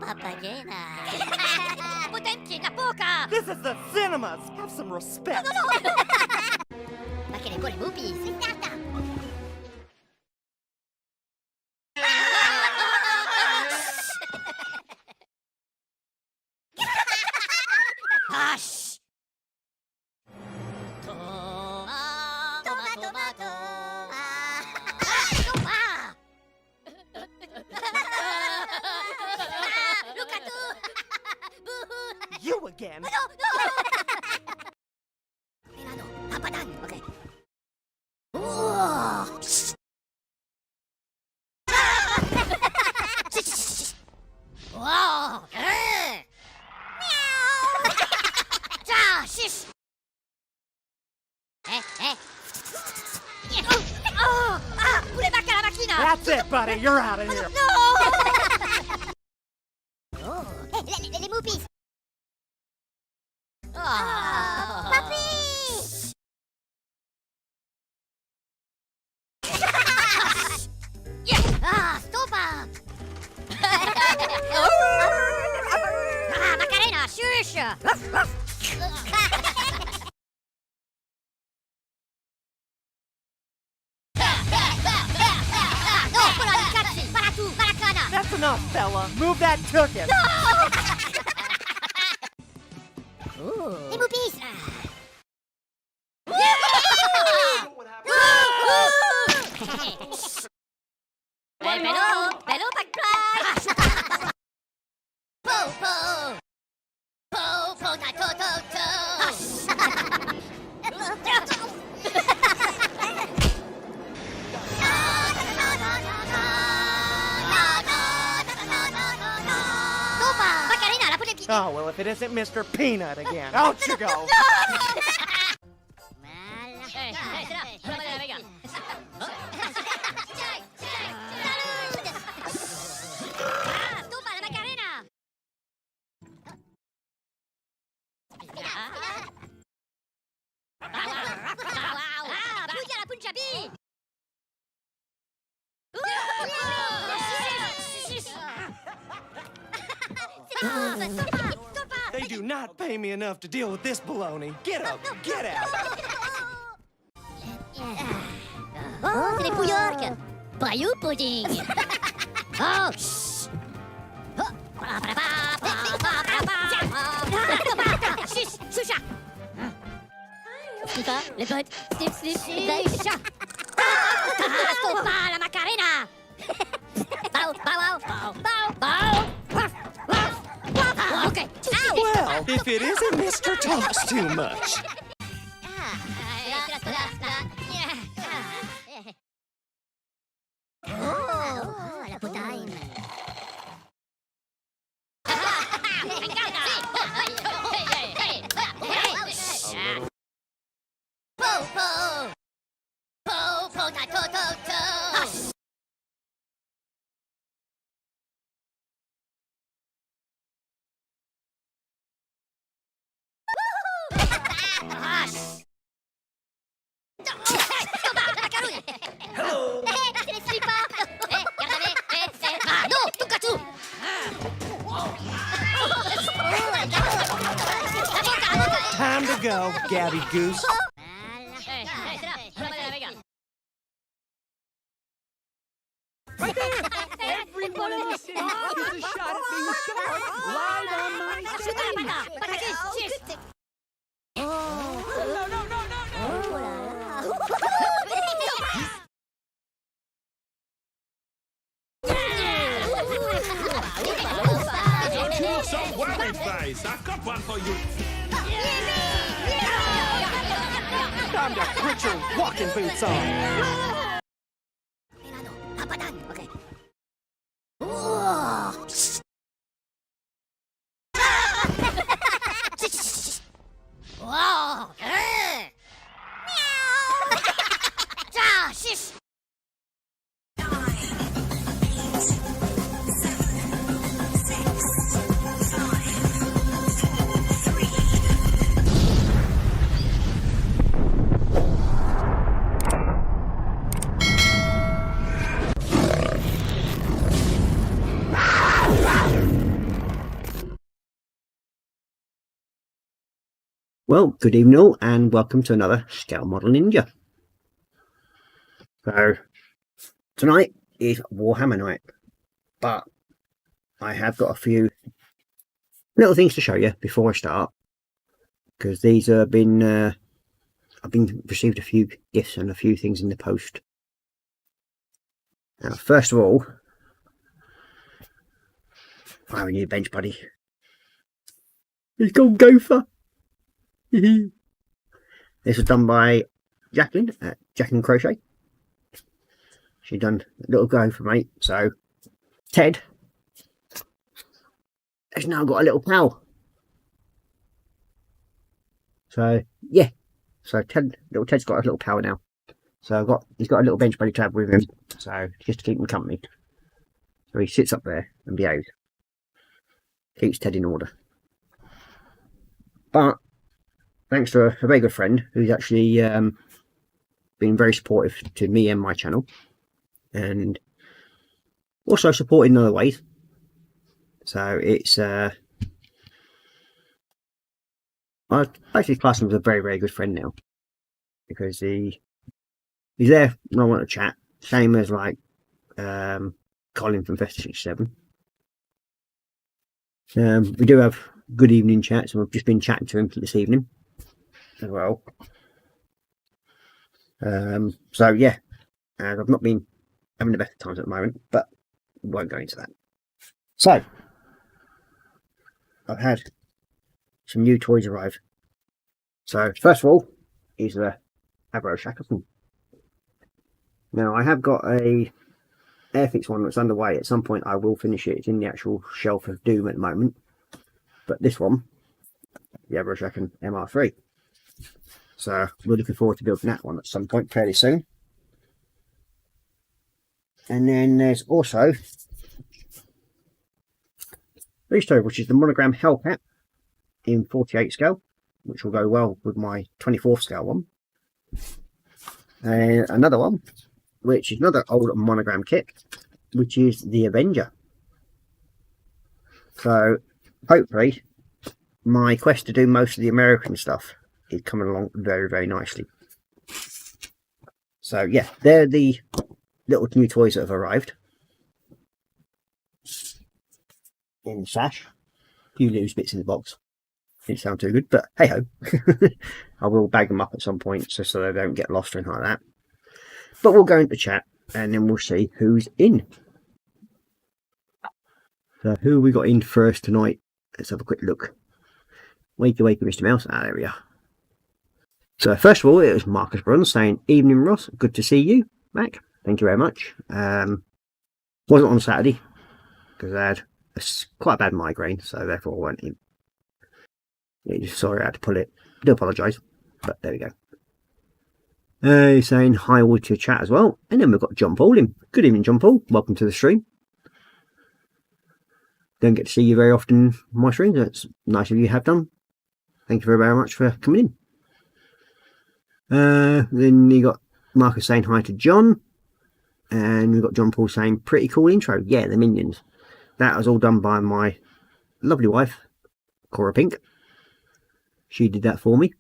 Papagena. Potenti na poca. This is the cinemas. Have some respect. Ma che le buone mupi. Signata. Hush. Tomato. Look at You again. No. Milano, papadan. Okay. Wow. Meow. Shish. Pure macca la macchina. That's it, buddy. You're out of here. No. Le mupis. Papi. Stopa. Macarena, shush. That's enough, fella. Move that ticket. Les moupis. Bello, back prize. Po, ta, to. Oh, well, if it isn't Mr. Peanut again. Out you go. They do not pay me enough to deal with this baloney. Get up, get out. Oh, c'est les Pouillarques. Bayou pudding. Oh, shh. Choucha. Snifa, les potes. Snip, chat. Stopa, la Macarena. Bow. Okay. Well, if it isn't Mr. Talks Too Much. La potaine. Hello. Time to go, Gabby Goose. Everyone in the city gets a shot at being scarred live on my stage. No. Some whammy face. I've got one for you. Time to put your walking boots on. Papadan, okay. Wow. Meow. Shish. Well, good evening all, and welcome to another Scale Model Ninja. So, tonight is Warhammer night, but I have got a few little things to show you before I start, because these have been, I've received a few gifts and a few things in the post. Now, first of all, I have a new bench buddy. It's called Gopher. This was done by Jacqueline at Jacqueline Crochet. She done a little go for me. So Ted has now got a little pal. So yeah, so little Ted's got a little pal now. So he's got a little bench buddy to have with him. So just to keep him company. So he sits up there and behaves. Keeps Ted in order. But thanks to a very good friend who's actually been very supportive to me and my channel, and also supported in other ways. So it's I basically class him as a very, very good friend now, because he's there when I want to chat, same as like Colin from Festa 67. We do have good evening chats, and we've just been chatting to him this evening as well. So yeah, and I've not been having the best times at the moment, but we won't go into that. So I've had some new toys arrive. So first of all is the Avro Shackleton. Now I have got a Airfix one that's underway. At some point I will finish it. It's in the actual shelf of doom at the moment. But this one, the Avro Shackleton MR3. So we're looking forward to building that one at some point fairly soon. And then there's also this toy, which is the Monogram Hellcat in 48 scale, which will go well with my 24 scale one. And another one, which is another old Monogram kit, which is the Avenger. So hopefully my quest to do most of the American stuff is coming along very, very nicely. So yeah, they're the little new toys that have arrived in the sash. A few loose bits in the box. Didn't sound too good, but hey ho. I will bag them up at some point so they don't get lost or anything like that. But we'll go into chat and then we'll see who's in. So who we got in first tonight? Let's have a quick look. Wakey wakey Mr. Mouse. Ah, there we are. So first of all, it was Marcus Brunn saying, "Evening Ross, good to see you back. Thank you very much." Wasn't on Saturday because I had quite a bad migraine, so therefore I went in. Yeah, sorry I had to pull it. I do apologise, but there we go. He's saying hi all to chat as well. And then we've got John Paul in. Good evening, John Paul. Welcome to the stream. Don't get to see you very often in my streams. It's nice of you have done. Thank you very, very much for coming in. Then you got Marcus saying hi to John. And we've got John Paul saying pretty cool intro. Yeah, the minions. That was all done by my lovely wife, Korra Pink. She did that for me.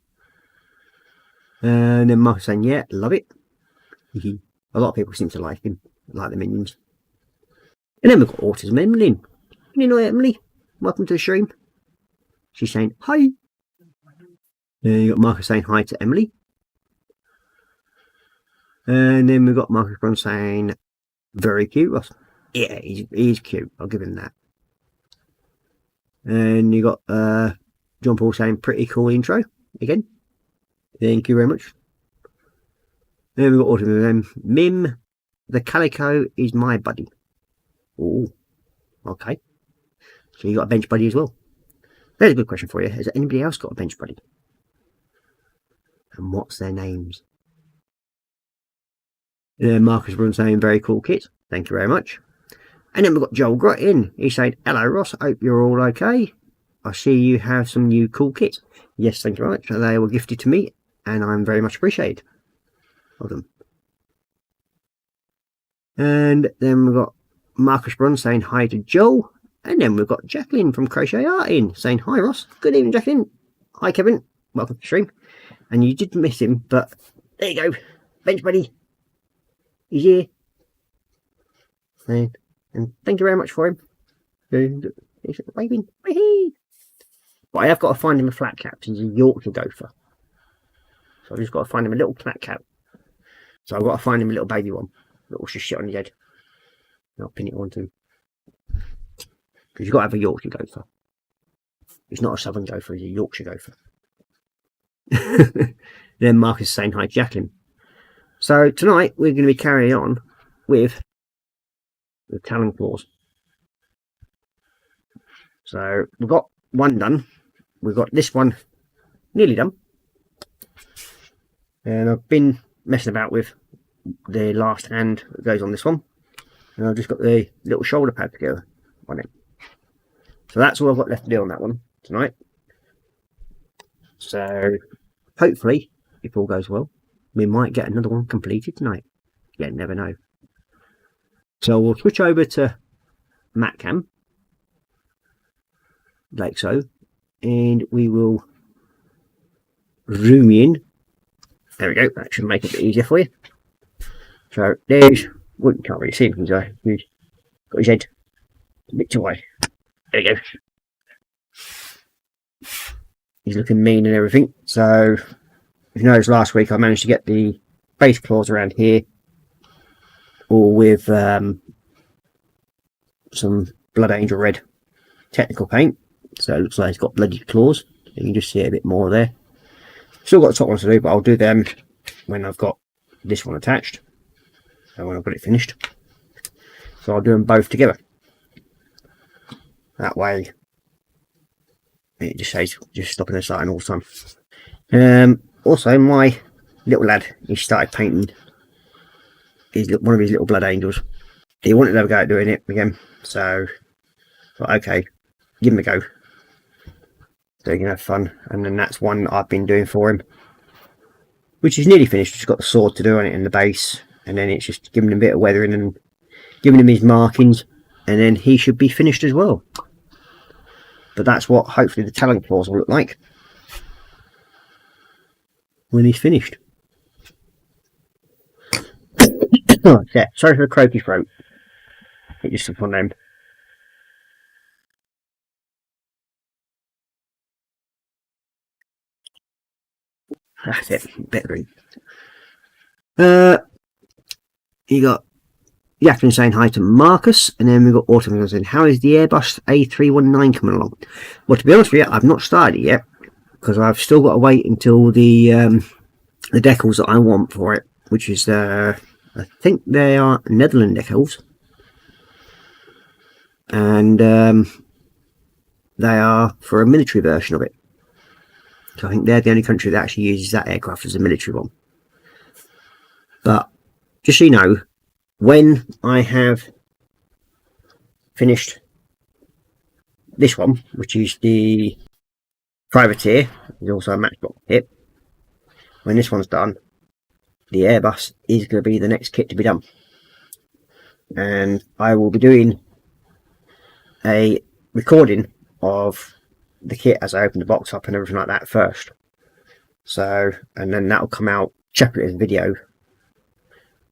And then Marcus saying, yeah, love it. A lot of people seem to like him, like the minions. And then we've got Autism Emily. You know Emily, welcome to the stream. She's saying hi. You got Marcus saying hi to Emily. And then we've got Marcus Brown saying very cute, Ross. Yeah, he's cute, I'll give him that. And you got John Paul saying pretty cool intro again. Thank you very much. Then we've got Autumn Mim. The Calico is my buddy. Oh, okay. So you got a bench buddy as well. There's a good question for you. Has anybody else got a bench buddy? And what's their names? Marcus Brun saying very cool kit. Thank you very much. And then we've got Joel Grott in. He said, hello Ross, I hope you're all okay. I see you have some new cool kits. Yes, thank you very much. They were gifted to me and I'm very much appreciated of them. And then we've got Marcus Brun saying hi to Joel. And then we've got Jacqueline from Crochet Art in saying hi Ross. Good evening Jacqueline. Hi Kevin. welcome to the stream. And you did miss him, but there you go. Bench buddy. He's here. And thank you very much for him. He's waving. But I have got to find him a flat cap. He's a Yorkshire gopher. So I've just got to find him a little flat cap. So I've got to find him a little baby one. Little shit on his head. And I'll pin it onto him. Because you've got to have a Yorkshire gopher. He's not a southern gopher, he's a Yorkshire gopher. Then Marcus is saying hi to Jacqueline. So tonight we're going to be carrying on with the talon claws. So we've got one done. We've got this one nearly done. And I've been messing about with the last hand that goes on this one. And I've just got the little shoulder pad together on it. So that's all I've got left to do on that one tonight. So hopefully, if all goes well, we might get another one completed tonight. Yeah, never know. So we'll switch over to Matcam, like so, and we will zoom in. There we go, that should make it a bit easier for you. So there's, well, you can't really see him, he's got his head a bit too high. There we go. He's looking mean and everything. So, if you noticed last week, I managed to get the base claws around here, all with some Blood Angel Red technical paint. So it looks like he's got bloody claws. You can just see it a bit more there. Still got the top ones to do, but I'll do them when I've got this one attached. And when I've got it finished. So I'll do them both together. That way, it just says just stopping the sighting all the time. Also, my little lad, he started painting one of his little blood angels. He wanted to have a go at doing it again, so I thought, okay, give him a go. So he can have fun, and then that's one I've been doing for him, which is nearly finished. Just got the sword to do on it in the base, and then it's just giving him a bit of weathering and giving him his markings, and then he should be finished as well. But that's what hopefully the talon claws will look like when he's finished. Oh, yeah, sorry for the croaky throat. It just took on them. That's it, better. You got Jacqueline saying hi to Marcus, and then we've got Autumn saying, how is the Airbus A319 coming along? Well, to be honest with you, I've not started it yet, because I've still got to wait until the decals that I want for it, which is, I think they are Netherlands decals, and they are for a military version of it. So I think they're the only country that actually uses that aircraft as a military one. But, just so you know, when I have finished this one, which is the privateer, there's also a matchbox kit. When this one's done, the Airbus is going to be the next kit to be done. And I will be doing a recording of the kit as I open the box up and everything like that first. So, and then that'll come out separately as a video.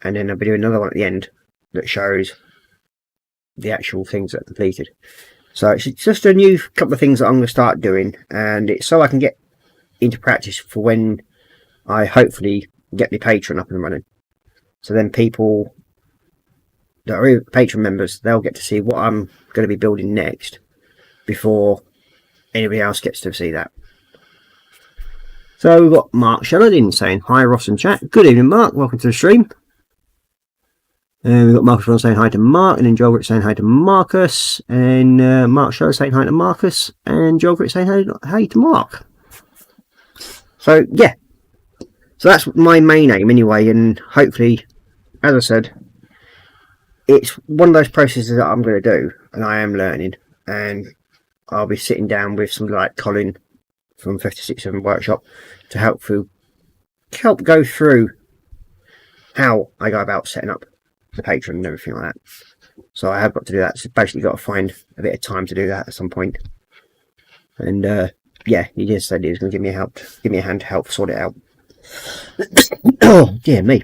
And then I'll be doing another one at the end that shows the actual things that are completed. So it's just a new couple of things that I'm going to start doing, and it's so I can get into practice for when I hopefully get my Patreon up and running. So then people that are Patreon members, they'll get to see what I'm going to be building next before anybody else gets to see that. So we've got Mark Sheridan saying hi Ross and chat. Good evening Mark, welcome to the stream. And we've got Marcus Ron saying hi to Mark, and then Joel Grit saying hi to Marcus, and Mark Show saying hi to Marcus, and Joel Grit saying hi to Mark. So, yeah. So that's my main aim anyway, and hopefully, as I said, it's one of those processes that I'm going to do, and I am learning, and I'll be sitting down with somebody like Colin from 567 Workshop to help go through how I go about setting up the Patreon and everything like that. So I have got to do that. So basically got to find a bit of time to do that at some point. And yeah, he just said he was going to give me a hand to help sort it out. Oh, dear me.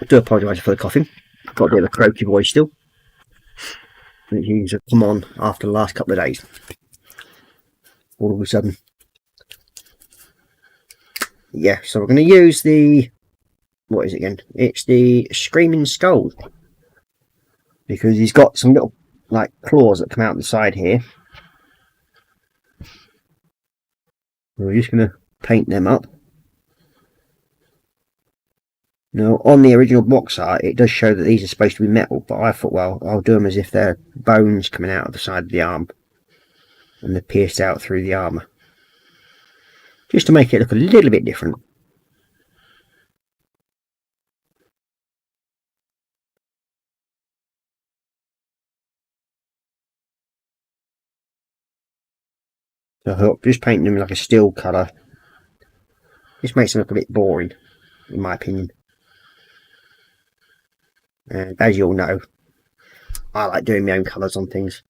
I do apologise for the coughing. I've got a bit of a croaky voice still. It seems to come on after the last couple of days. All of a sudden. Yeah, so we're going to use the... What is it again? It's the Screaming Skull. Because he's got some little, like, claws that come out the side here. We're just going to paint them up. Now, on the original box art, it does show that these are supposed to be metal, but I thought, well, I'll do them as if they're bones coming out of the side of the arm. And they're pierced out through the armour. Just to make it look a little bit different. So I thought, just painting them like a steel colour. Just makes them look a bit boring, in my opinion. And as you all know, I like doing my own colours on things.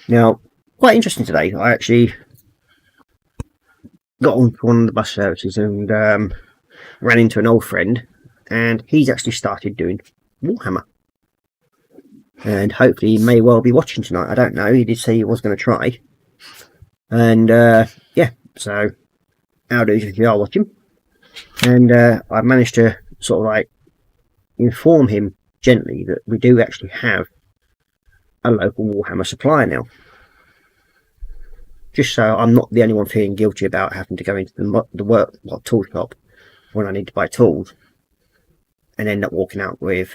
Now, quite interesting today. I actually got on one of the bus services and ran into an old friend, and he's actually started doing Warhammer. And hopefully he may well be watching tonight. I don't know. He did say he was going to try. And yeah, so how do if you are watching? And I managed to sort of like inform him gently that we do actually have a local Warhammer supplier now. Just so I'm not the only one feeling guilty about having to go into the tool shop when I need to buy tools and end up walking out with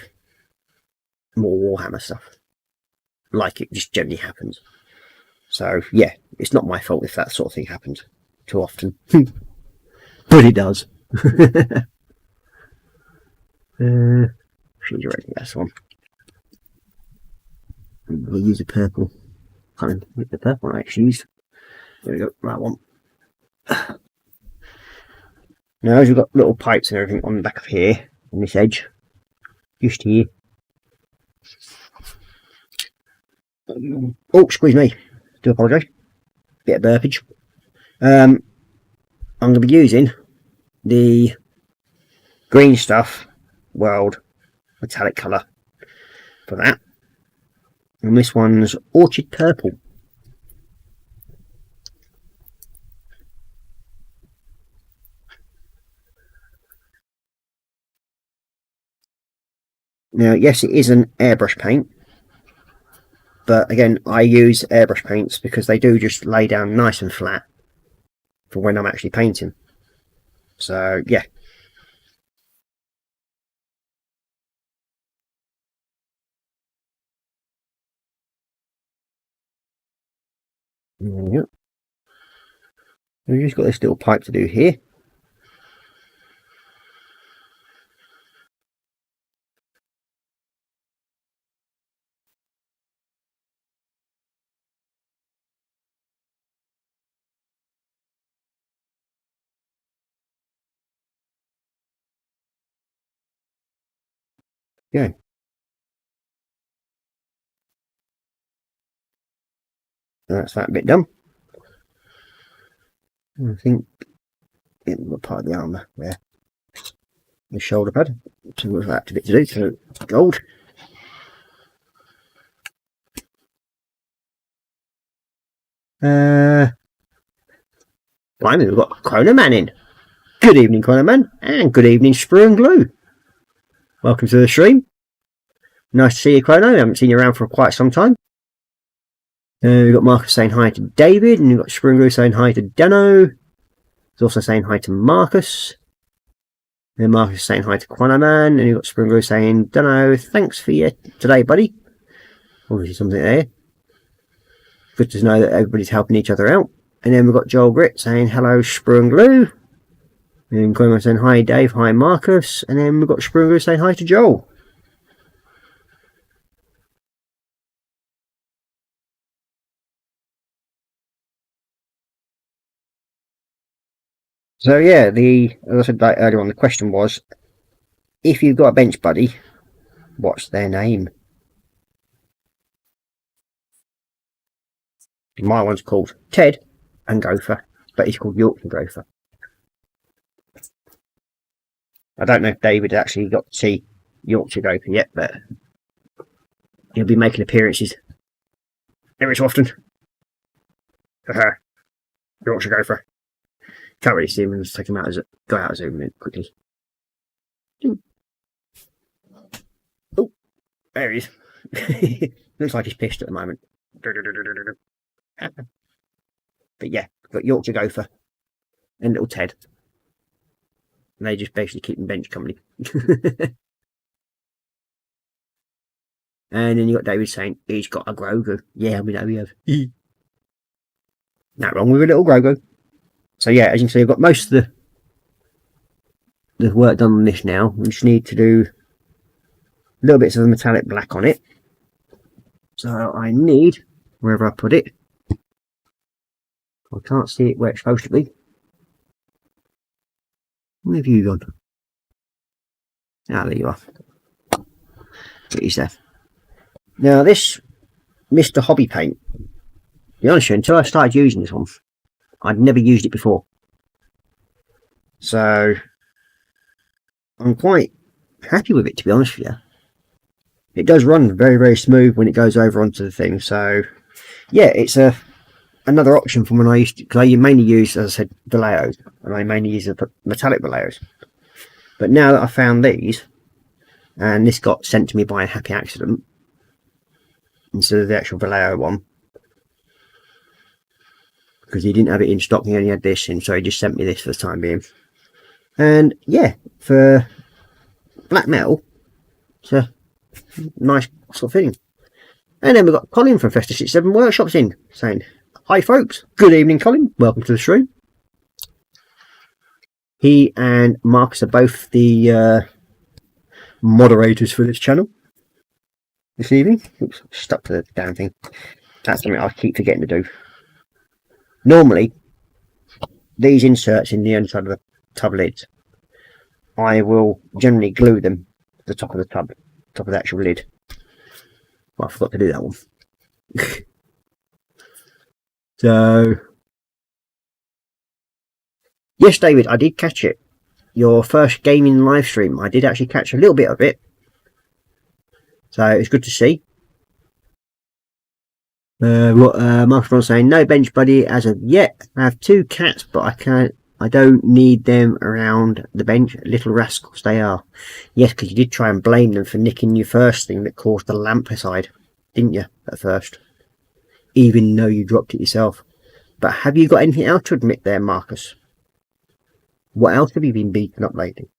more Warhammer stuff. Like it just generally happens. So yeah, it's not my fault if that sort of thing happens too often. But it does. She's ready, that's one. We'll use a purple. Can't remember what the purple one I actually used. There we go, that one. Now, as we've got little pipes and everything on the back of here, on this edge, just here. Oh, excuse me. Do apologise. Bit of burpage. I'm going to be using the green stuff, world metallic colour for that. And this one's Orchid Purple. Now, yes, it is an airbrush paint. But again, I use airbrush paints because they do just lay down nice and flat for when I'm actually painting. So, yeah. Yep. We've just got this little pipe to do here. Yeah. That's that bit done. I think it part of the armour there. The shoulder pad. So we've got that bit to do, so gold. Blimey, we've got Korra Man in. Good evening, Korra Man, and good evening, Sprue and Glue. Welcome to the stream. Nice to see you, Chrono. I haven't seen you around for quite some time. We've got Marcus saying hi to David, and we've got Sprue and Glue saying hi to Dano. He's also saying hi to Marcus. And Marcus saying hi to Chrono Man, and you've got Sprue and Glue saying, Dano, thanks for you today, buddy. Obviously something there. Good to know that everybody's helping each other out. And then we've got Joel Grit saying hello, Sprue and Glue. And Chrono saying hi, Dave, hi, Marcus. And then we've got Sprue and Glue saying hi to Joel. So yeah, as I said earlier on, the question was, if you've got a bench buddy, what's their name? My one's called Ted and Gopher, but he's called Yorkshire Gopher. I don't know if David actually got to see Yorkshire Gopher yet, but he'll be making appearances every so often. Yorkshire Gopher. Can't really see him, and just take him out as a go out as a minute quickly. Oh, there he is. Looks like he's pissed at the moment. But yeah, got Yorkshire Gopher and little Ted. And they just basically keep him bench company. And then you got David saying he's got a Grogu. Yeah, we know we have. Not wrong with a little Grogu. So yeah, as you can see, I've got most of the work done on this now. We just need to do little bits of the metallic black on it. So I need, wherever I put it, I can't see it where it's supposed to be. Where have you gone? Ah, there you are. It is there. Now this Mr. Hobby Paint, to be honest with you, until I started using this one, I'd never used it before. So I'm quite happy with it, to be honest with you. It does run very, very smooth when it goes over onto the thing. So yeah, it's another option from when I used to, because I mainly use, as I said, Valeos, and I mainly use the metallic Valeos. But now that I found these, and this got sent to me by a happy accident instead of the actual Vallejo one, because he didn't have it in stock, he only had this, and so he just sent me this for the time being. And yeah, for black metal, it's a nice sort of thing. And then we've got Colin from Festa 67 Workshops in, saying, "Hi folks, good evening Colin, welcome to the stream." He and Marcus are both the moderators for this channel this evening. Oops, stuck to the damn thing. That's something I keep forgetting to do. Normally, these inserts in the inside of the tub lids, I will generally glue them to the top of the tub, top of the actual lid. Well, I forgot to do that one. So, yes, David, I did catch it. Your first gaming live stream, I did actually catch a little bit of it. So it's good to see. Mark saying, "No bench buddy as of yet. I have 2 cats, but I don't need them around the bench. Little rascals they are." Yes, because you did try and blame them for nicking your first thing that caused the lamp aside, didn't you, at first? Even though you dropped it yourself. But have you got anything else to admit there, Marcus? What else have you been beaten up lately?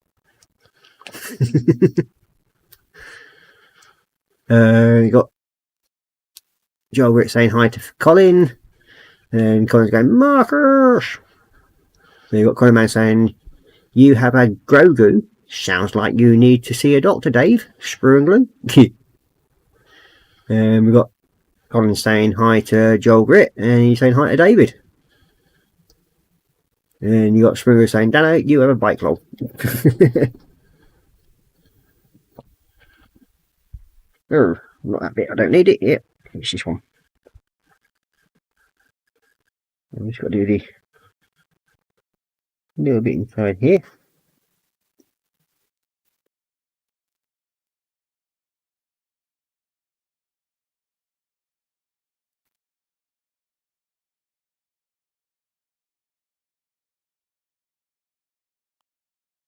You got Joe Grit saying hi to Colin, and Colin's going, "Marcus!" Then you got Colin Man saying, "You have a Grogu. Sounds like you need to see a doctor, Dave. Sprue and glue." And we got Colin saying hi to Joel Grit, and he's saying hi to David. And you got Sprue saying, "Dano, you have a bike log." Oh, not that bit. I don't need it. Yep, it's this one. I've just got to do the little bit inside here.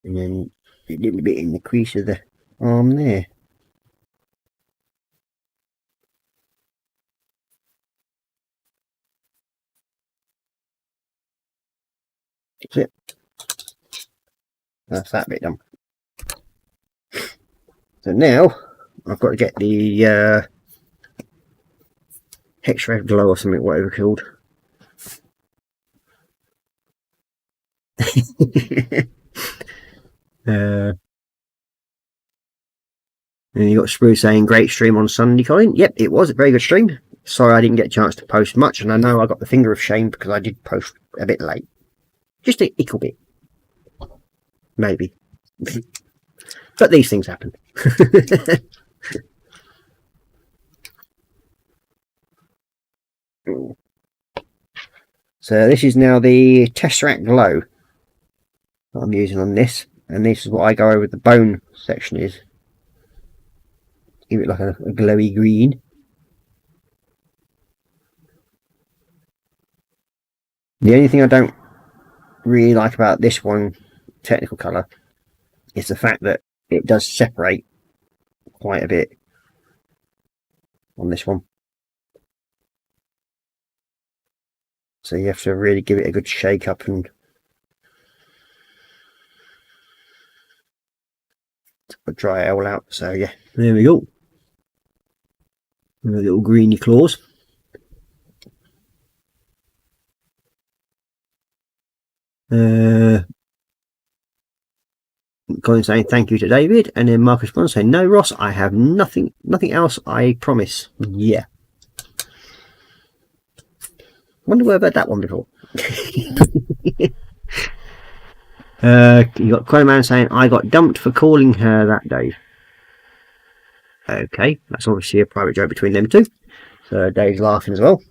And then a little bit in the crease of the arm there. That's it. That's that bit done. So now I've got to get the Hex-Rev glow or something, whatever it's called. And you got Sprue saying, "Great stream on Sunday, Colin." Yep, it was a very good stream. Sorry I didn't get a chance to post much, and I know I got the finger of shame because I did post a bit late. Just a little bit. Maybe. But these things happen. So this is now the Tesseract Glow that I'm using on this, and this is what I go over the bone section is. Give it like a glowy green. The only thing I don't really like about this one technical colour is the fact that it does separate quite a bit on this one. So you have to really give it a good shake up and dry it all out. So yeah, there we go. Little greeny claws. Colin saying thank you to David, and then Marcus Bond saying no, Ross, I have nothing else, I promise. Yeah. Wonder where I've heard that one before. You got Colin Man saying I got dumped for calling her that, Dave. Okay, that's obviously a private joke between them two. So Dave's laughing as well.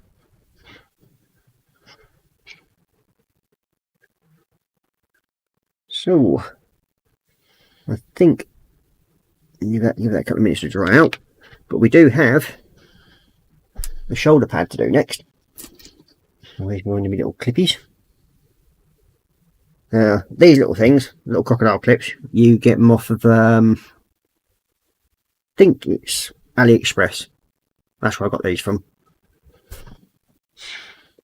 So I think give that a couple of minutes to dry out. But we do have the shoulder pad to do next. Always minding me little clippies. These little things, little crocodile clips, you get them off of I think it's AliExpress. That's where I got these from.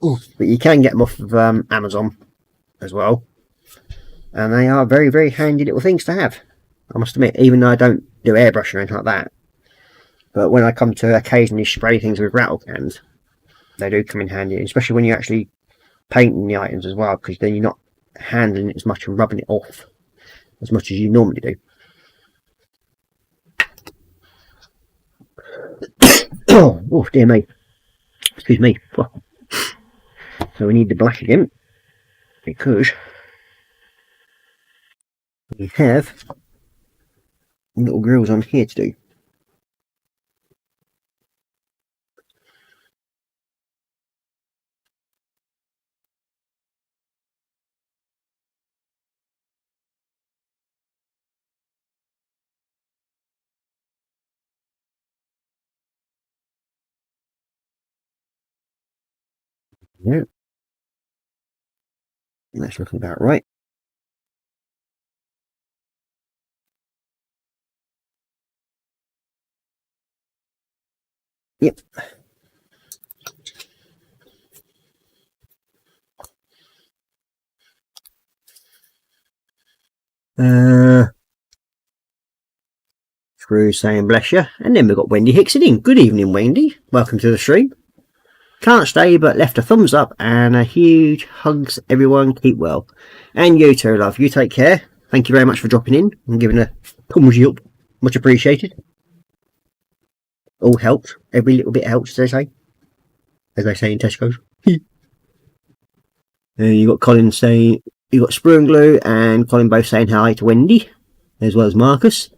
Ooh, but you can get them off of Amazon as well. And they are very, very handy little things to have. I must admit, even though I don't do airbrushing or anything like that, but when I come to occasionally spray things with rattle cans, they do come in handy, especially when you're actually painting the items as well, because then you're not handling it as much and rubbing it off as much as you normally do. Oh dear me, excuse me. So we need the black again, because we have little grills on here to do. Yeah, that's looking about right. Yep. Screw saying bless you, and then we've got Wendy Hickson in. Good evening, Wendy. Welcome to the stream. Can't stay, but left a thumbs up and a huge hugs. Everyone, keep well, and you too, love. You take care. Thank you very much for dropping in and giving a thumbs up. Much appreciated. All helps. Every little bit helps, as they say in Tesco's. You got Colin saying, you got Sprue and Glue and Colin both saying hi to Wendy, as well as Marcus.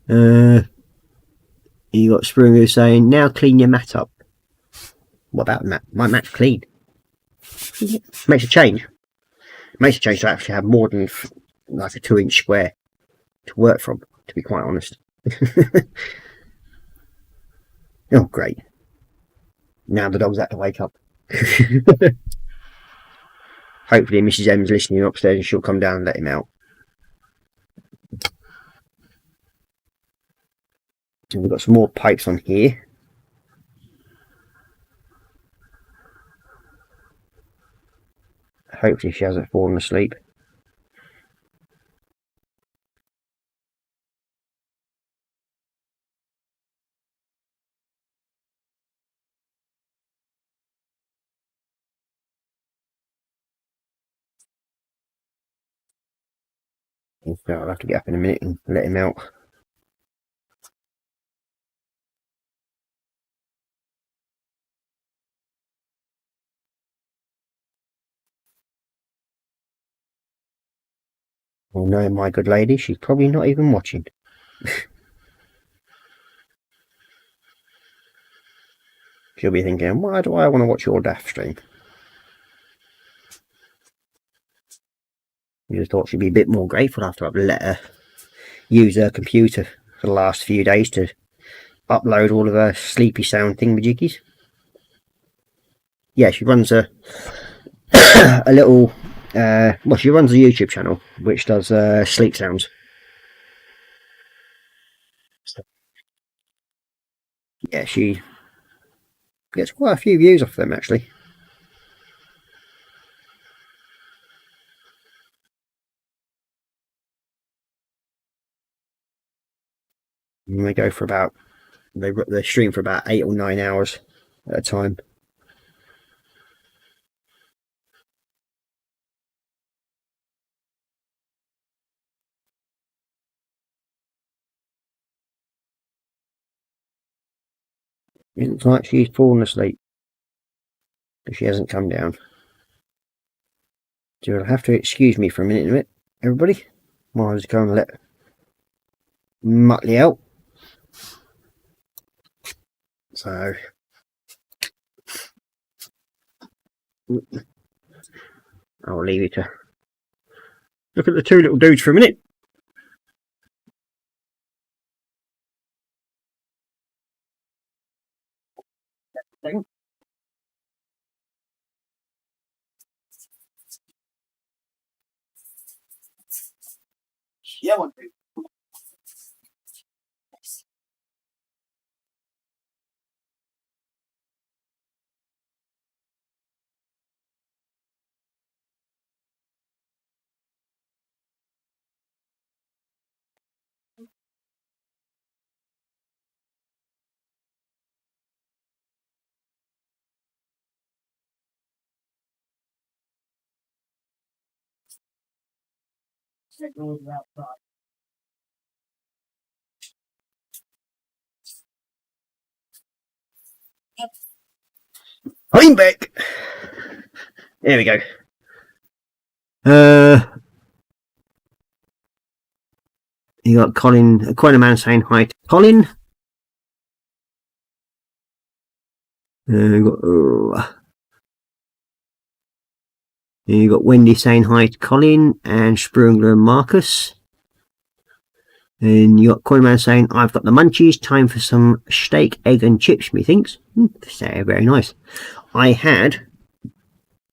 You got Sprue and Glue saying, now clean your mat up. What about mat? My mat's clean. Makes a change. Makes a change to actually have more than like a 2-inch square to work from, to be quite honest. Oh, great. Now the dog's had to wake up. Hopefully Mrs. M's listening upstairs and she'll come down and let him out. So we've got some more pipes on here. Hopefully she hasn't fallen asleep. I'll have to get up in a minute and let him out. Well, knowing my good lady, she's probably not even watching. She'll be thinking, why do I want to watch your daft stream? You just thought she'd be a bit more grateful after I've let her use her computer for the last few days to upload all of her sleepy sound thingamajiggies. Yeah, she runs a little well, she runs a YouTube channel which does sleep sounds. So, yeah, she gets quite a few views off them actually. And they go for about they stream for about 8 or 9 hours at a time. It looks like she's fallen asleep, but she hasn't come down. So you'll have to excuse me for a minute, everybody, while I just go and let Muttley out. So I'll leave you to look at the two little dudes for a minute. Yeah, one, two. I'm back. There we go. You got Colin, quite a man saying hi to Colin. You got Wendy saying hi to Colin and Sprungler and Marcus. And you got Coinman saying, I've got the munchies, time for some steak, egg and chips, methinks. Very nice. I had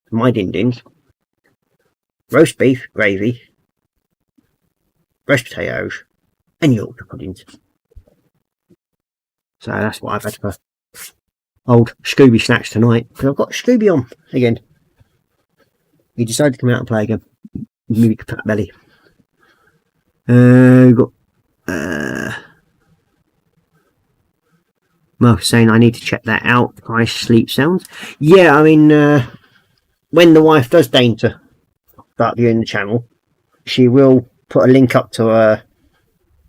my din-dins, roast beef, gravy, roast potatoes and Yorkshire puddings. So that's what I've had for old Scooby snacks tonight, because I've got Scooby on again. He decided to come out and play again. Maybe fat belly. We've got Mark saying I need to check that out. Nice sleep sounds. Yeah, I mean, when the wife does deign to start viewing the channel, she will put a link up to a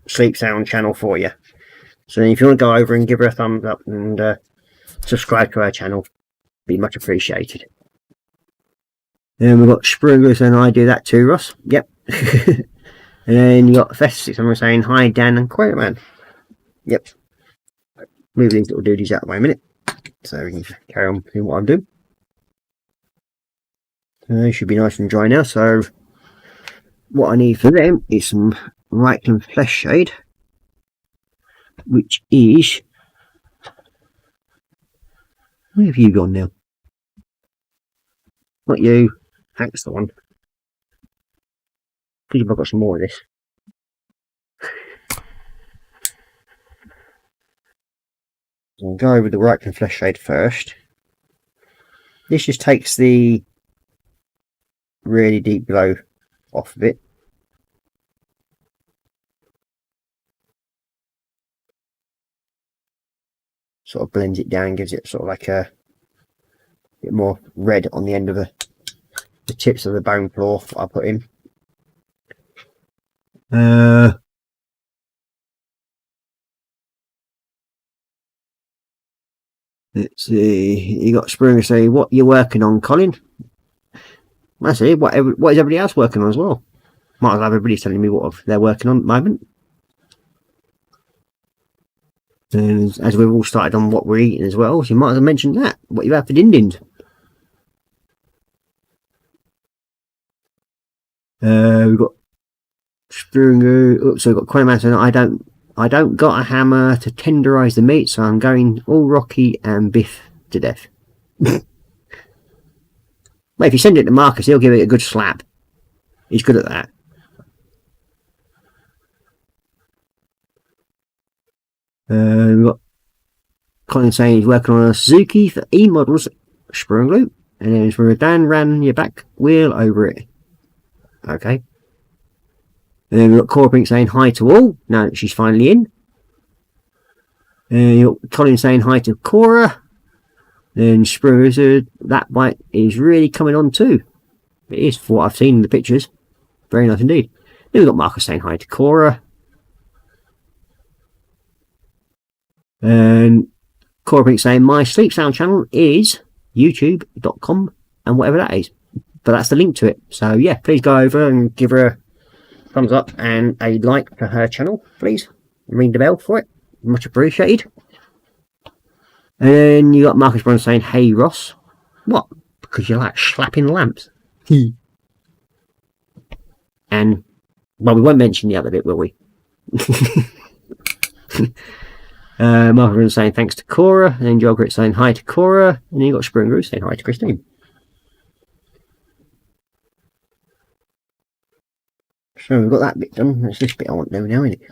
sleep sound channel for you. So if you want to go over and give her a thumbs up and subscribe to her channel, be much appreciated. And we've got Sprungers and I do that too, Ross. Yep. And then you got Fest600 saying hi Dan and Quaterman. Yep. Move these little duties out of my minute so we can carry on doing what I'm doing. They should be nice and dry now, so what I need for them is some Reichland Flesh Shade, which is, where have you gone now? Not you, Hank's the one. I think I've got some more of this. So I'll go with the Reichland Flesh Shade first. This just takes the really deep glow off of it. Sort of blends it down, gives it sort of like a bit more red on the end of the tips of the bone claw I put in. Let's see. You got Springer say, "What you're working on, Colin?" I see. What is everybody else working on as well? Might as well have everybody telling me what they're working on at the moment. And as we've all started on what we're eating as well, so you might as well mention that. What you have for din-dins. We've got Sprungu. So we've got Quayman saying, I don't got a hammer to tenderise the meat, so I'm going all Rocky and Biff to death. Well, if you send it to Marcus, he'll give it a good slap. He's good at that. We've got Colin saying he's working on a Suzuki for E-models sprung loop, and then from Dan ran your back wheel over it. Okay. And then we've got Korra Pink saying hi to all, now that she's finally in. And you've got Colin saying hi to Korra. Then Sprung said that bike is really coming on too. It is, for what I've seen in the pictures. Very nice indeed. Then we've got Marcus saying hi to Korra. And Korra Pink saying my sleep sound channel is youtube.com and whatever that is. But that's the link to it. So yeah, please go over and give her a thumbs up and a like to her channel, please. Ring the bell for it. Much appreciated. And then you got Marcus Brown saying, hey Ross. What? Because you like slapping lamps. And, well, we won't mention the other bit, will we? Marcus Brown saying thanks to Korra. And then Jogrit saying hi to Korra. And then you got Springroo saying hi to Christine. So we've got that bit done. That's this bit I want to do now, isn't it?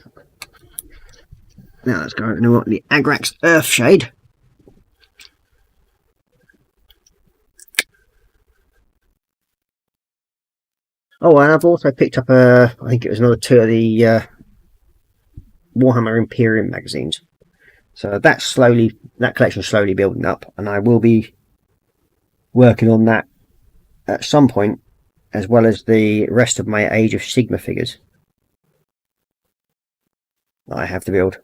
Now let's go and want the Agrax Earthshade. Oh, and I've also picked up I think it was another 2 of the Warhammer Imperium magazines. So that collection's slowly building up, and I will be working on that at some point, as well as the rest of my Age of Sigma figures that I have to build.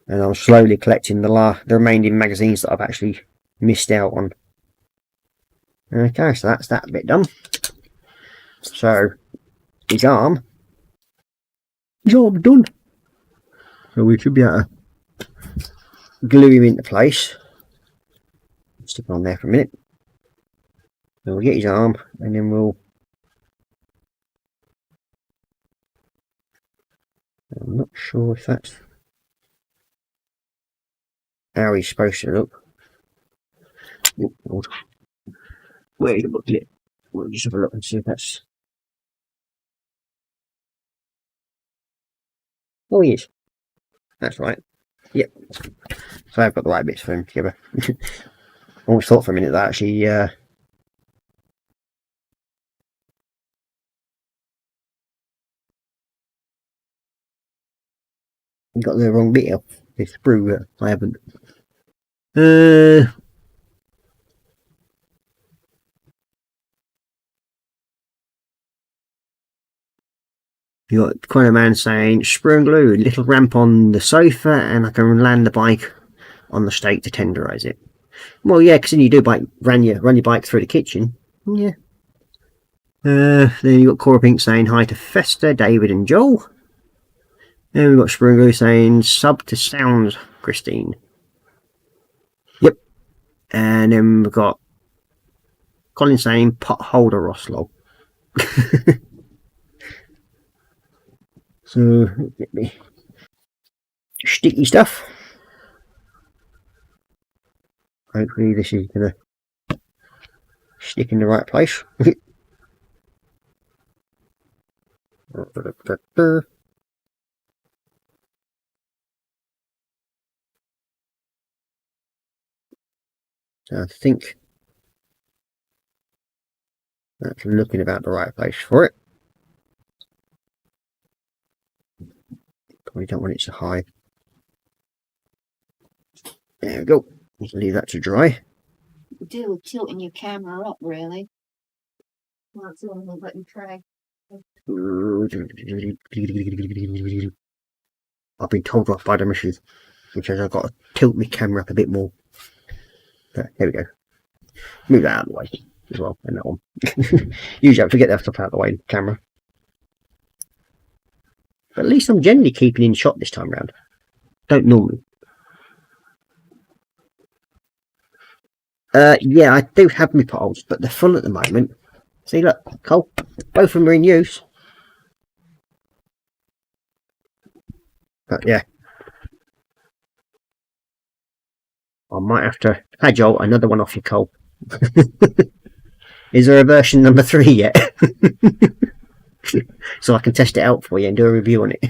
And I'm slowly collecting the remaining magazines that I've actually missed out on. Okay, so that's that bit done. So, his arm, job done. So we should be able to glue him into place. Stick it on there for a minute. So we'll get his arm, and then we'll... I'm not sure if that's how he's supposed to look. Oh, Lord. Where's the booklet? We'll just have a look and see if that's... Oh, he is. That's right. Yep. So I've got the right bits for him together. I always thought for a minute that actually... you got the wrong bit of this sprue. I haven't. You got Corner Man saying sprue and glue, little ramp on the sofa, and I can land the bike on the stake to tenderize it. Well, yeah, because then you do run your bike through the kitchen. Yeah. Then you got Korra Pink saying hi to Fester, David, and Joel. And we've got Sprue and Glue saying sub to sound, Christine. Yep. And then we've got Colin saying pot holder Roslog. So, get me sticky stuff. Hopefully this is going to stick in the right place. So I think that's looking about the right place for it. Probably don't want it so high. There we go. Just leave that to dry. You do with tilting your camera up, really. That's all we'll let you try. I've been told off by the mission, which is I've got to tilt my camera up a bit more. There we go. Move that out of the way as well, and that one. Usually I forget that stuff out of the way, camera. But at least I'm generally keeping in shot this time round. Don't normally. Yeah, I do have my potholes, but they're full at the moment. See, look, Cole, both of them are in use. But yeah, I might have to. Hey Joel, another one off your Cole. Is there a version number 3 yet? So I can test it out for you and do a review on it.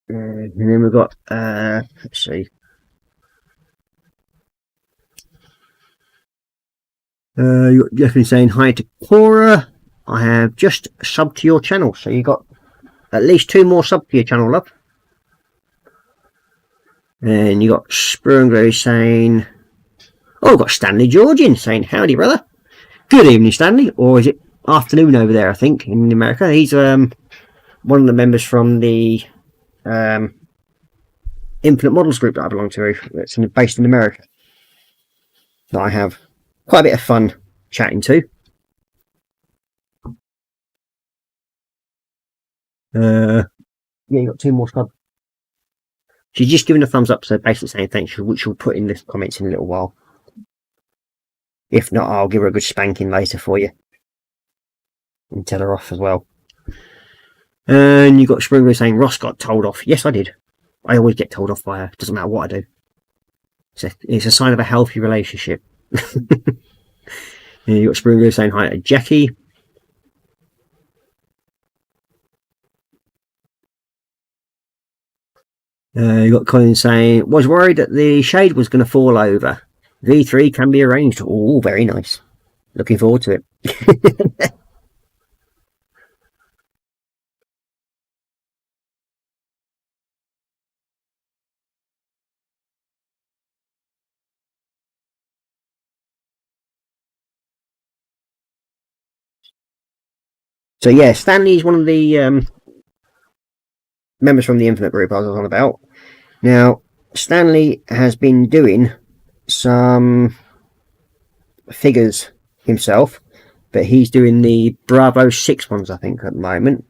And then we've got, let's see. You're definitely saying hi to Korra. I have just subbed to your channel, so you got at least 2 more subs to your channel, love. And you got Sprunglow saying, oh, I've got Stanley Georgian saying, howdy, brother. Good evening, Stanley. Or is it afternoon over there, I think, in America? He's one of the members from the Infinite Models group that I belong to. That's based in America. That I have quite a bit of fun chatting to. Yeah, you got 2 more subs. She's just giving a thumbs up, so basically saying thanks, which she'll put in the comments in a little while. If not, I'll give her a good spanking later for you. And tell her off as well. And you got Springer saying Ross got told off. Yes, I did. I always get told off by her. Doesn't matter what I do. It's a sign of a healthy relationship. And you got Springer saying hi to Jackie. You got Colin saying, was worried that the shade was going to fall over. V3 can be arranged. Oh, very nice. Looking forward to it. So yeah, Stanley's one of the members from the Infinite group I was on about. Now, Stanley has been doing some figures himself, but he's doing the Bravo 6 ones, I think, at the moment.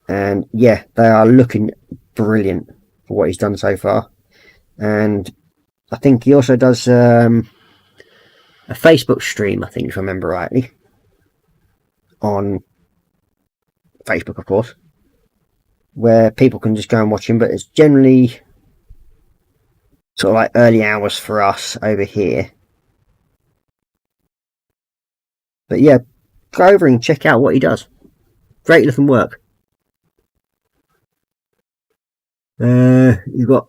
And yeah, they are looking brilliant for what he's done so far. And I think he also does a Facebook stream, I think, if I remember rightly. On Facebook, of course, where people can just go and watch him, but it's generally sort of like early hours for us over here. But yeah, go over and check out what he does. Great looking work. You've got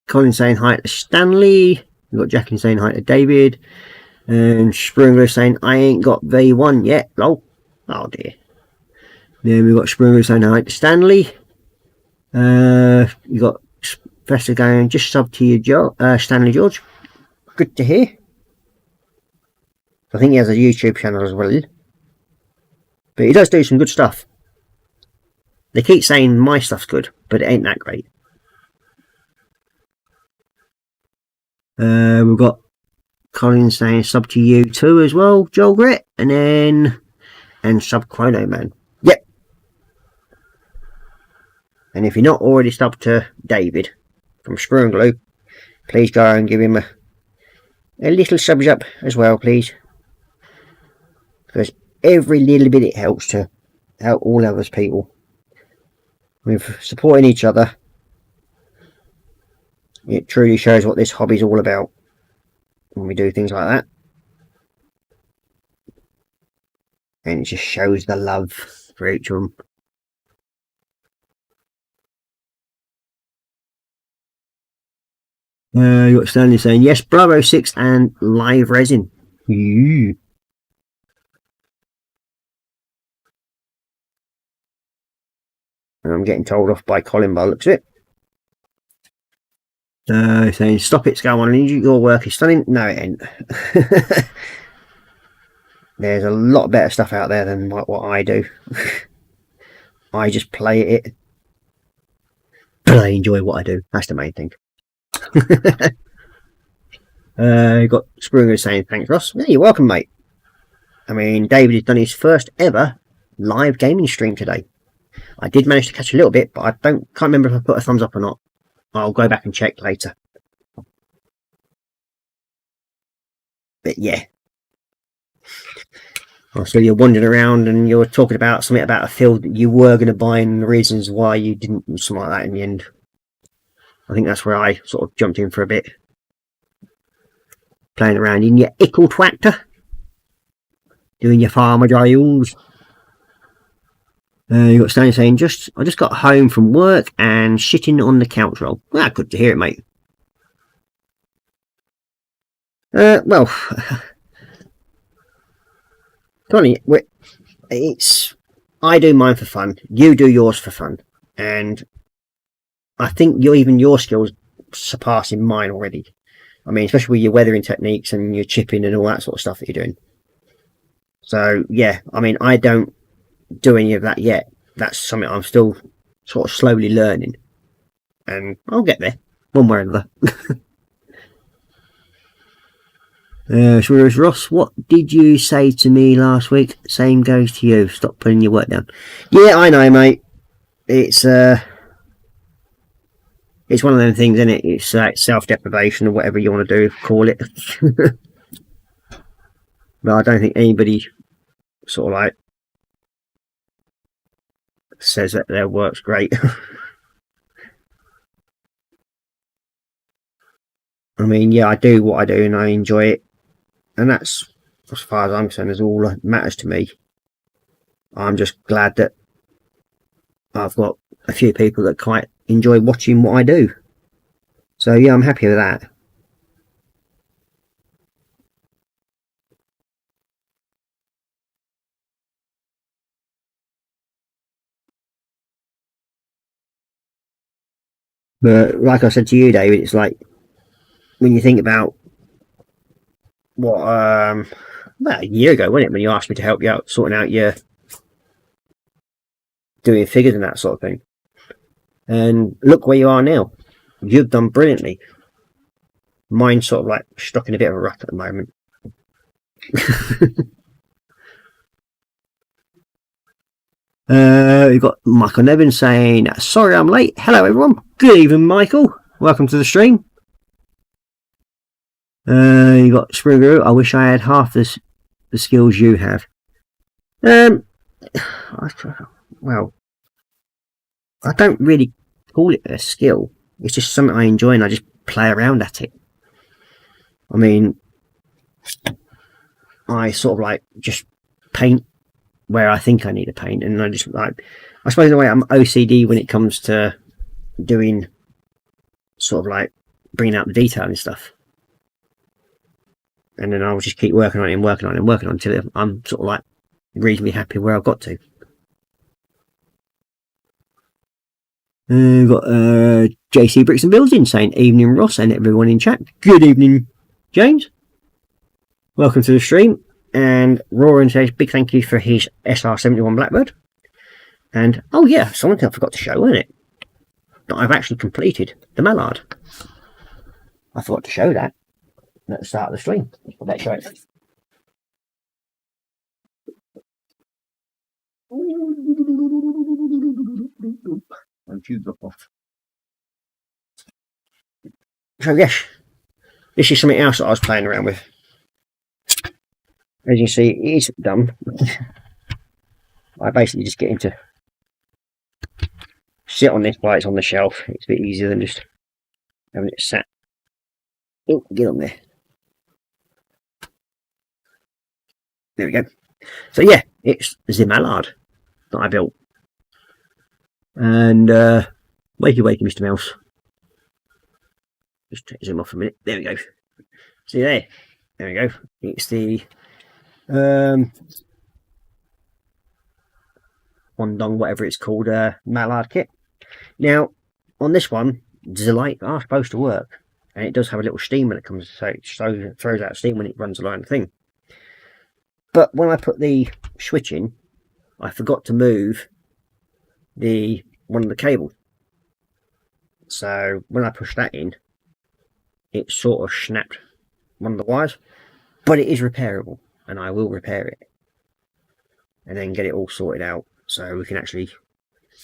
Colin saying hi to Stanley. You've got Jackie saying hi to David. And Springer saying, I ain't got V1 yet, lol. Oh dear. Then we've got Springer saying hi to Stanley. You got Professor going, just sub to you, Stanley George. Good to hear. I think he has a YouTube channel as well. But he does do some good stuff. They keep saying my stuff's good, but it ain't that great. We've got Colin saying sub to you too as well, Joel Grit, and sub Chrono Man. Yep. And if you're not already subbed to David from Screw and Glue, please go and give him a little subs up as well, please. Because every little bit it helps to help all others people with supporting each other. It truly shows what this hobby's all about when we do things like that, and it just shows the love for each of them. You got Stanley saying yes, Bravo 6 and live resin. Ooh. And I'm getting told off by Colin by the looks of it. Saying stop it, Scout1, your work is stunning. No, it ain't. There's a lot better stuff out there than what I do. I just play it, but I enjoy what I do. That's the main thing. You got Springer saying thanks, Ross. Yeah, you're welcome, mate. I mean, David has done his first ever live gaming stream today. I did manage to catch a little bit, but I can't remember if I put a thumbs up or not. I'll go back and check later. But yeah. So you're wandering around and you're talking about something about a field that you were going to buy and the reasons why you didn't, something like that in the end. I think that's where I sort of jumped in for a bit. Playing around in your ickle tractor. Doing your farmer drills. You got Stanley saying, I just got home from work and shitting on the couch roll. Well, good to hear it, mate. Well, Tony, I do mine for fun. You do yours for fun, and I think even your skills surpassing mine already. I mean, especially with your weathering techniques and your chipping and all that sort of stuff that you're doing. So yeah, I mean, I don't do any of that yet. That's something I'm still sort of slowly learning, and I'll get there one way or another. Whereas Ross, what did you say to me last week? Same goes to you. Stop putting your work down. Yeah, I know, mate. It's one of them things, isn't it? It's self-deprivation or whatever you want to do, call it. But I don't think anybody sort of like says that their work's great. I mean, yeah, I do what I do and I enjoy it. And that's, as far as I'm concerned, is all that matters to me. I'm just glad that I've got a few people that quite enjoy watching what I do. So yeah, I'm happy with that. But like I said to you, David, it's like when you think about what about a year ago, wasn't it, when you asked me to help you out sorting out your doing figures and that sort of thing, and look where you are now. You've done brilliantly. Mine's sort of like stuck in a bit of a rut at the moment. We've got Michael Nevin saying, sorry I'm late. Hello everyone. Good evening, Michael. Welcome to the stream. You got Springo. I wish I had half the skills you have. Well, I don't really call it a skill. It's just something I enjoy and I just play around at it. I mean, I sort of like just paint where I think I need to paint, and I just like, I suppose in a way I'm OCD when it comes to doing sort of like bringing out the detail and stuff. And then I'll just keep working on it and working on it and working on it until I'm sort of like reasonably happy where I've got to. We've got JC Bricks and Builds in saying, evening Ross and everyone in chat. Good evening, James. Welcome to the stream. And Roran says, big thank you for his SR71 Blackbird. And, oh yeah, something I forgot to show, wasn't it? That I've actually completed the Mallard. I forgot to show that at the start of the stream. Let's show it. So yes, this is something else that I was playing around with. As you see, it is done. I basically just get him to sit on this while it's on the shelf. It's a bit easier than just having it sat. Oh, get on there. There we go. So yeah, it's the Mallard that I built. And wakey wakey, Mr. Mouse. Just zoom off a minute. There we go. See there. There we go. It's the Wandong, whatever it's called, Mallard kit. Now, on this one, the lights are supposed to work, and it does have a little steam when it comes, so it throws out steam when it runs along the thing. But when I put the switch in, I forgot to move one of the cables. So when I pushed that in, it sort of snapped one of the wires, but it is repairable, and I will repair it and then get it all sorted out so we can actually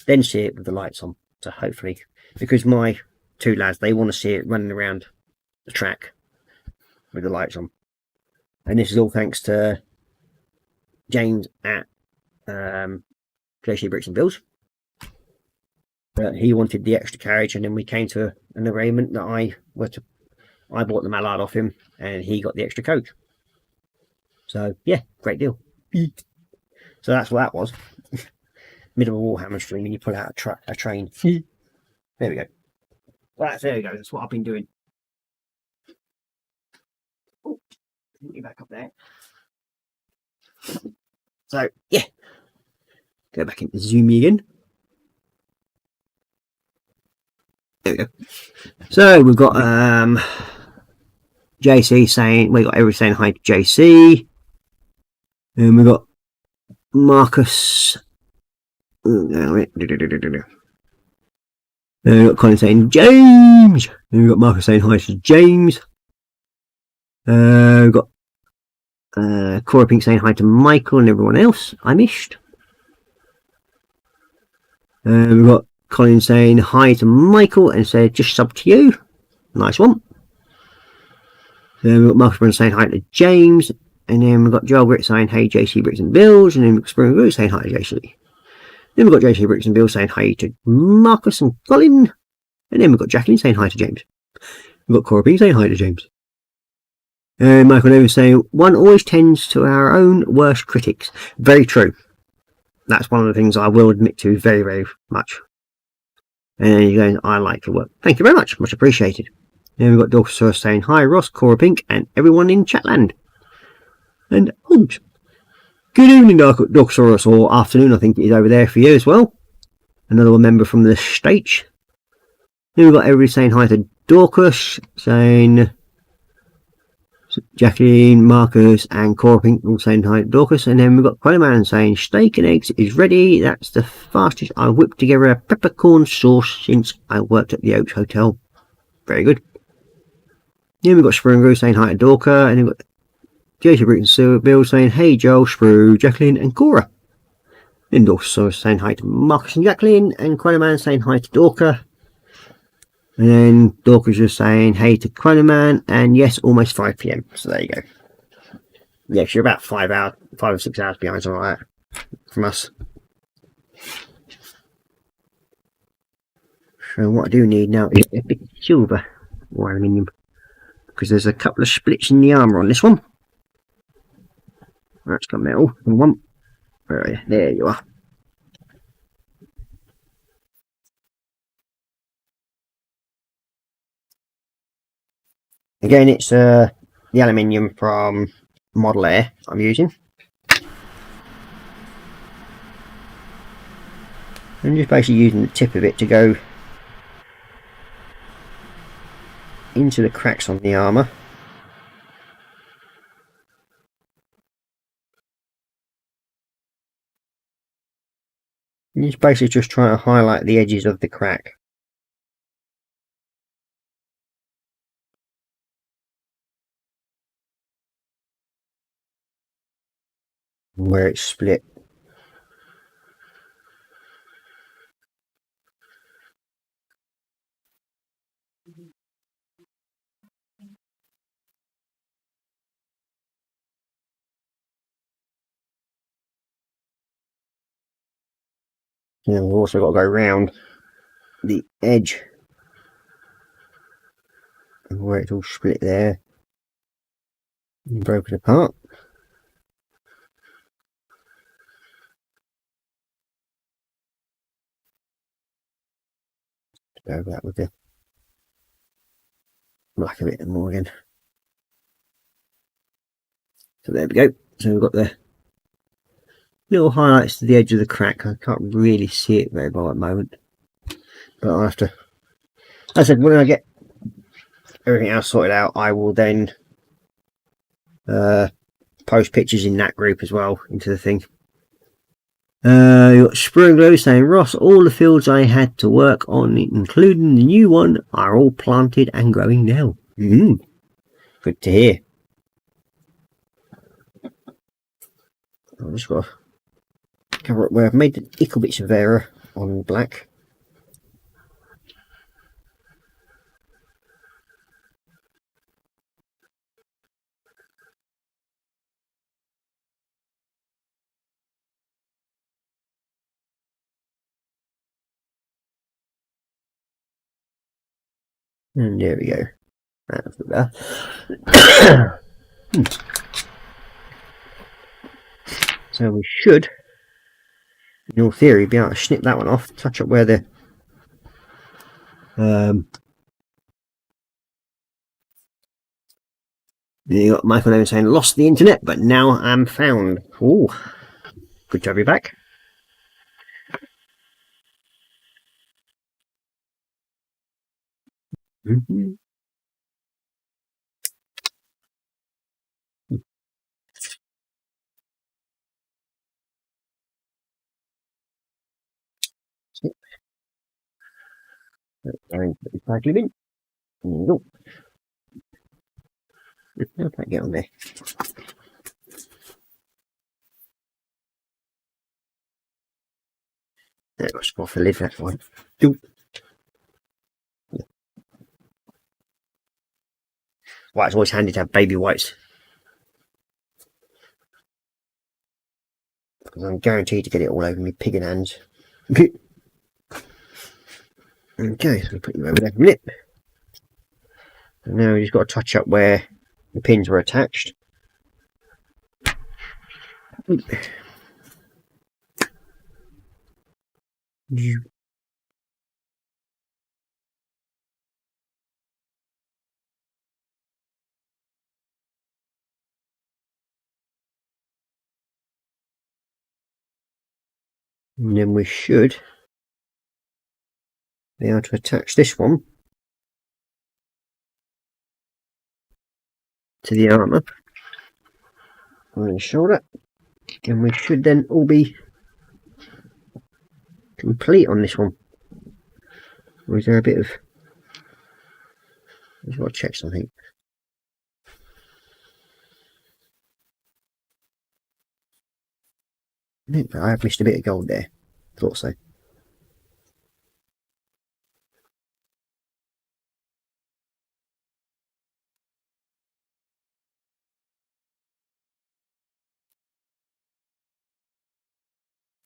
then see it with the lights on. So hopefully, because my two lads, they want to see it running around the track with the lights on. And this is all thanks to James at JC Bricks and Bills. He wanted the extra carriage, and then we came to an arrangement that I bought the mallard off him, and he got the extra coach. So yeah, great deal. So that's what that was. Middle of a Warhammer stream, and you pull out a train. There we go. There we go. That's what I've been doing. Oh, get back up there. So yeah, go back into Zoomy again. There we go. So we've got JC saying, we got everything saying hi to JC, and we've got Marcus. We've got Colin saying James, and we've got Marcus saying hi to James. We've got Korra Pink saying hi to Michael and everyone else I missed. We've got Colin saying hi to Michael and said just sub to you. Nice one. Then we've got Marcus Brown saying hi to James, and then we've got Joel Britt saying hey JC Bricks and Bills, and then we've got Spring Root saying hi to JC. Then we've got JC Bricks and Bills saying hi to Marcus and Colin, and then we've got Jacqueline saying hi to James. We've got Korra Pink saying hi to James. And Michael Davis saying, one always tends to our own worst critics. Very true. That's one of the things I will admit to very, very much. And you're going, I like your work. Thank you very much. Much appreciated. Then we've got Dorcas saying, hi Ross, Korra Pink, and everyone in Chatland. And, oops. Good evening, Dorcas, or afternoon, I think it is over there for you as well. Another one member from the stage. Then we've got everybody saying hi to Dorcas, saying Jacqueline, Marcus, and Korra Pink all saying hi to Dorcas. And then we've got Quayman saying steak and eggs is ready. That's the fastest I've whipped together a peppercorn sauce since I worked at the Oaks Hotel. Very good. Then we've got Spring Brew saying hi to Dorca, and then we've got JC Bricks and Bill saying hey Joel, Sprue, Jacqueline, and Korra. Then Dorca saying hi to Marcus and Jacqueline, and Quayman saying hi to Dorca. And then Dorca's just saying hey to Chronoman, and yes, almost 5 PM. So there you go. Yes, you're about 5 or 6 hours behind, something like that, from us. So what I do need now is a bit of silver or aluminium, because there's a couple of splits in the armour on this one. That's got metal. One. Where are you? There you are. Again, it's the aluminium from Model Air I'm using. I'm just basically using the tip of it to go into the cracks on the armour. And it's basically just trying to highlight the edges of the crack. Where it's split. Yeah, we've also got to go round the edge and where it's all split there and broken apart. Go back with the black a bit more again. So there we go. So we've got the little highlights to the edge of the crack. I can't really see it very well at the moment, but I'll have to, as I said, when I get everything else sorted out, I will then post pictures in that group as well into the thing. You got Spring Glow saying, Ross, all the fields I had to work on, including the new one, are all planted and growing now. Good to hear. I've just got to cover up where I've made the little bits of error on black. And there we go. That's better. So we should, in all theory, be able to snip that one off, touch up where the you got Michael Evans saying lost the internet, but now I'm found. Ooh, good to have you back. Going to the cycle bin. Nope. How can I get on there? There was more for live, that's one. Right, it's always handy to have baby wipes. Because I'm guaranteed to get it all over me pig and hands. Okay, so we put you over there for a minute. And now we just got to touch up where the pins were attached. And then we should be able to attach this one to the armour on the shoulder, and we should then all be complete on this one. Or is there a bit of... I've got to check something. I have missed a bit of gold there. Thought so.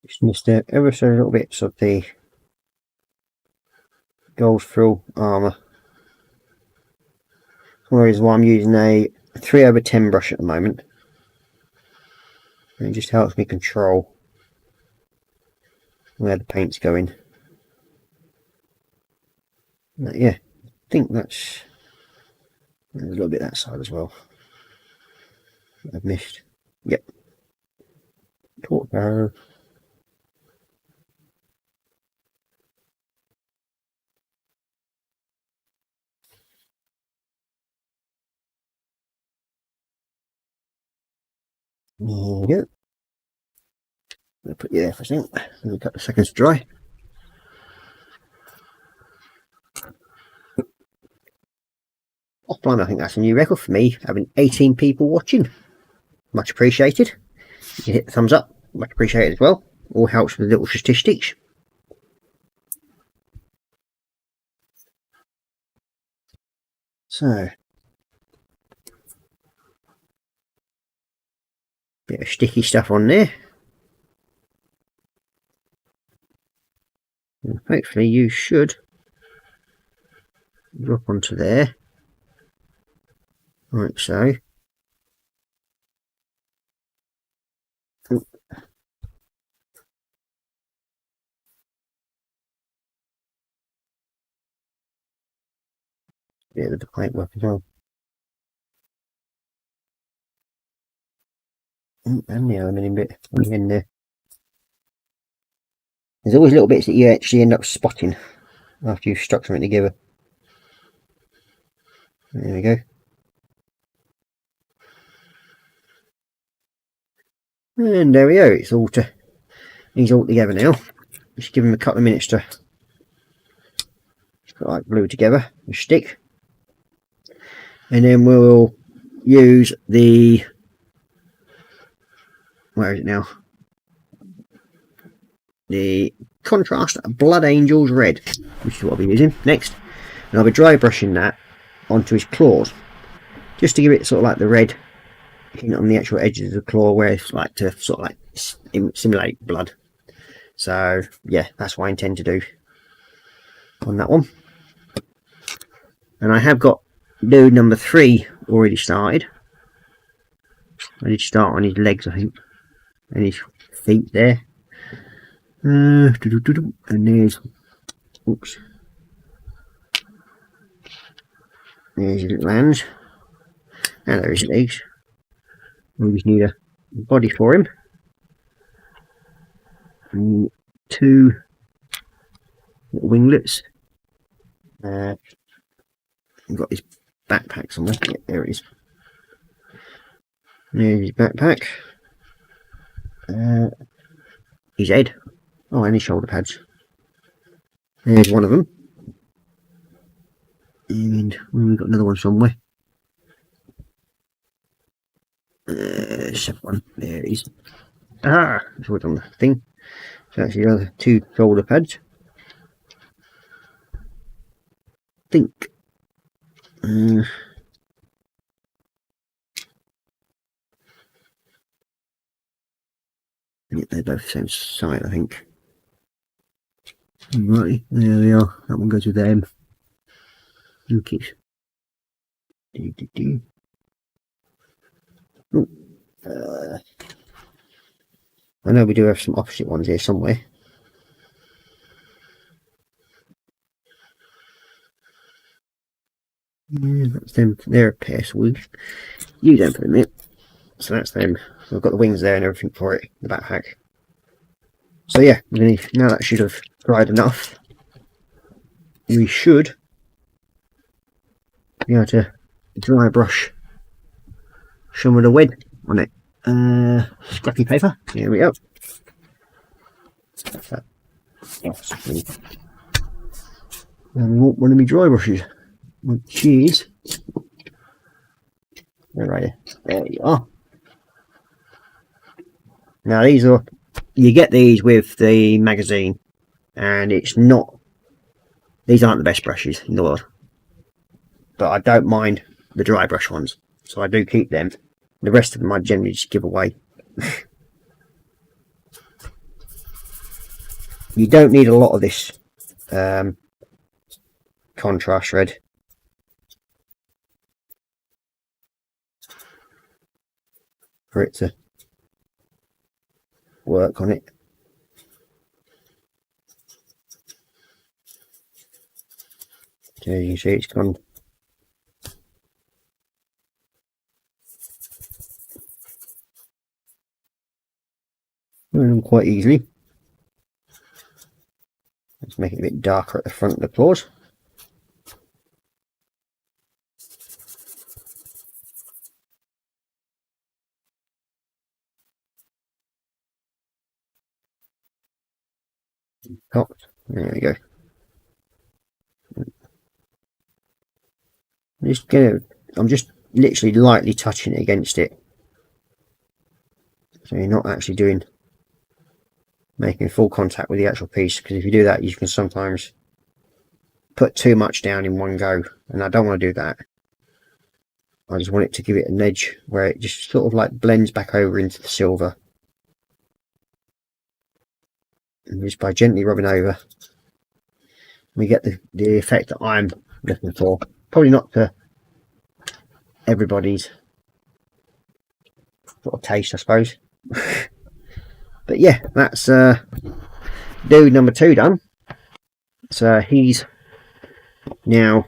Just missed ever so little bits of the gold frill armour. One reason why I'm using a 3/10 brush at the moment. And it just helps me control where the paint's going. But yeah, I think there's a little bit that side as well. I've missed. Yep. Torque barrow. There we go. I'll put you there for a second. Give a couple of seconds to dry. Offline, I think that's a new record for me, having 18 people watching. Much appreciated. You can hit the thumbs up, much appreciated as well. All helps with the little statistics. So, bit of sticky stuff on there. And hopefully you should drop onto there, like so. Bit of the paint work as well. And the aluminium bit in there. There's always little bits that you actually end up spotting after you've stuck something together. There we go. And there we go. It's all these all together now. Just give them a couple of minutes to like glue together and stick. And then we'll use the, where is it now? The Contrast Blood Angels Red, which is what I'll be using next. And I'll be dry brushing that onto his claws, just to give it sort of like the red on the actual edges of the claw, where it's like to sort of like simulate blood. So yeah, that's what I intend to do on that one. And I have got dude number 3 already started. I did start on his legs, I think, and his feet there. And there's, oops, there's his little hands, and there's his legs. We just need a body for him. And 2 little winglets. We've got his backpack somewhere. Yeah, there it is. There's his backpack. His head. Oh, and his shoulder pads. There's one of them. And we've got another one somewhere. Separate one. There it is. Ah, that's what's on the thing. So that's the other 2 shoulder pads. Think. Yeah, they're both the same side, I think. Right, there they are. That one goes with them. Okay. Ooh, I know we do have some opposite ones here somewhere. Yeah, that's them. They're a pair, so we'll use them for a minute. So that's them. So I've got the wings there and everything for it, the backpack. So yeah, now that should have dried enough, we should be able to dry brush some of the web on it. Scrappy paper. Here we go. And we want one of my dry brushes, which is right here. There you are. Now these are, you get these with the magazine, and it's not, these aren't the best brushes in the world, but I don't mind the dry brush ones, so I do keep them. The rest of them I generally just give away. You don't need a lot of this contrast red. For it to work on it. So you can see it's gone quite easily. Let's make it a bit darker at the front of the claws. Oh, there we go. I'm just literally lightly touching it against it. So you're not actually making full contact with the actual piece, because if you do that you can sometimes put too much down in one go, and I don't want to do that. I just want it to give it an edge where it just sort of like blends back over into the silver. And just by gently rubbing over, we get the effect that I'm looking for. Probably not to everybody's sort of taste, I suppose. But yeah, that's dude number 2 done. So he's now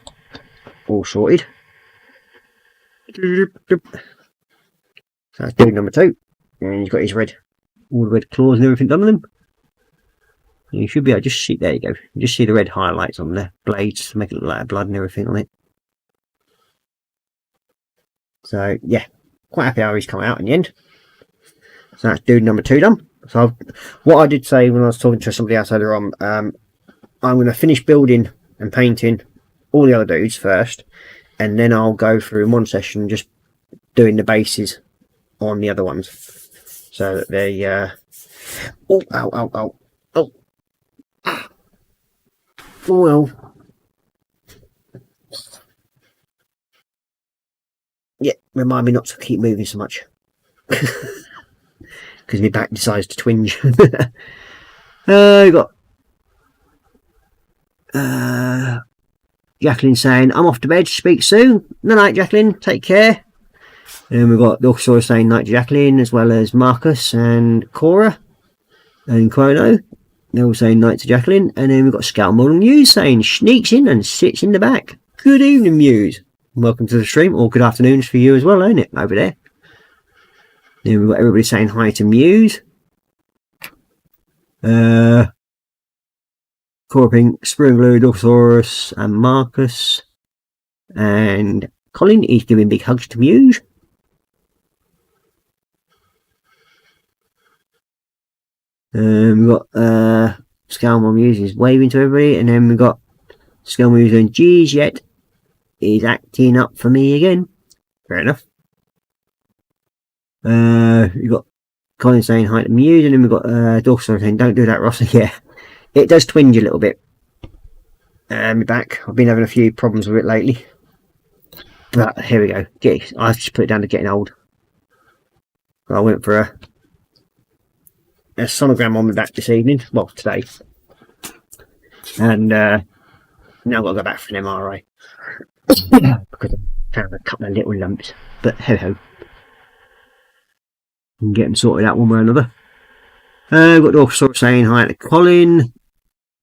all sorted. So that's dude number 2, and he's got his all the red claws and everything done on him. You should be able to just see, there you go, you just see the red highlights on the blades to make it look like blood and everything on it. So yeah, quite happy how he's come out in the end. So that's dude number 2 done. So what I did say when I was talking to somebody else earlier on, I'm going to finish building and painting all the other dudes first, and then I'll go through in one session just doing the bases on the other ones, so that they oh, well. Yeah, remind me not to keep moving so much. Because my back decides to twinge. We got Jacqueline saying, I'm off to bed, speak soon. Good night, Jacqueline, take care. And we've got the Orcasaurus saying night to Jacqueline, as well as Marcus and Korra and Chrono. They're all saying night to Jacqueline. And then we've got Scout Model Muse saying sneaks in and sits in the back. Good evening, Muse. Welcome to the stream, or good afternoons for you as well, ain't it, over there? Then we've got everybody saying hi to Muse. Korra Pink, Spring Glue, Orcasaurus, and Marcus. And Colin is giving big hugs to Muse. We've got Scalmore Muse is waving to everybody, and then we've got Scalmore Muse going, geez, yet he's acting up for me again. Fair enough. We've got Colin saying hi to Muse, and then we've got Dawson saying, don't do that, Ross. Yeah, it does twinge a little bit. My back, I've been having a few problems with it lately. But here we go. I've just put it down to getting old. I went for a sonogram on my back this evening, well, today. And now I've got to go back for an MRI. Because I found a couple of little lumps. But ho-ho. I'm getting sorted out one way or another. We've got the Orcasaurus saying hi to Colin.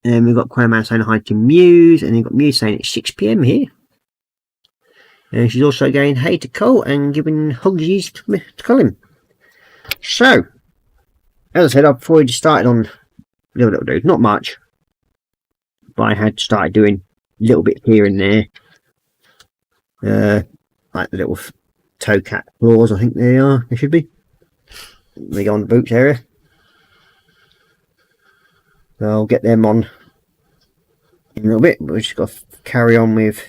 And we've got Quailman saying hi to Muse. And then we've got Muse saying it's 6 PM here. And she's also going hey to Cole and giving huggies to Colin. So, as I said, I've already started on little dude, not much, but I had started doing a little bit here and there, like the little toe cap claws, I think they should be. They go on the boots area, so I'll get them on in a little bit, but we've just got to carry on with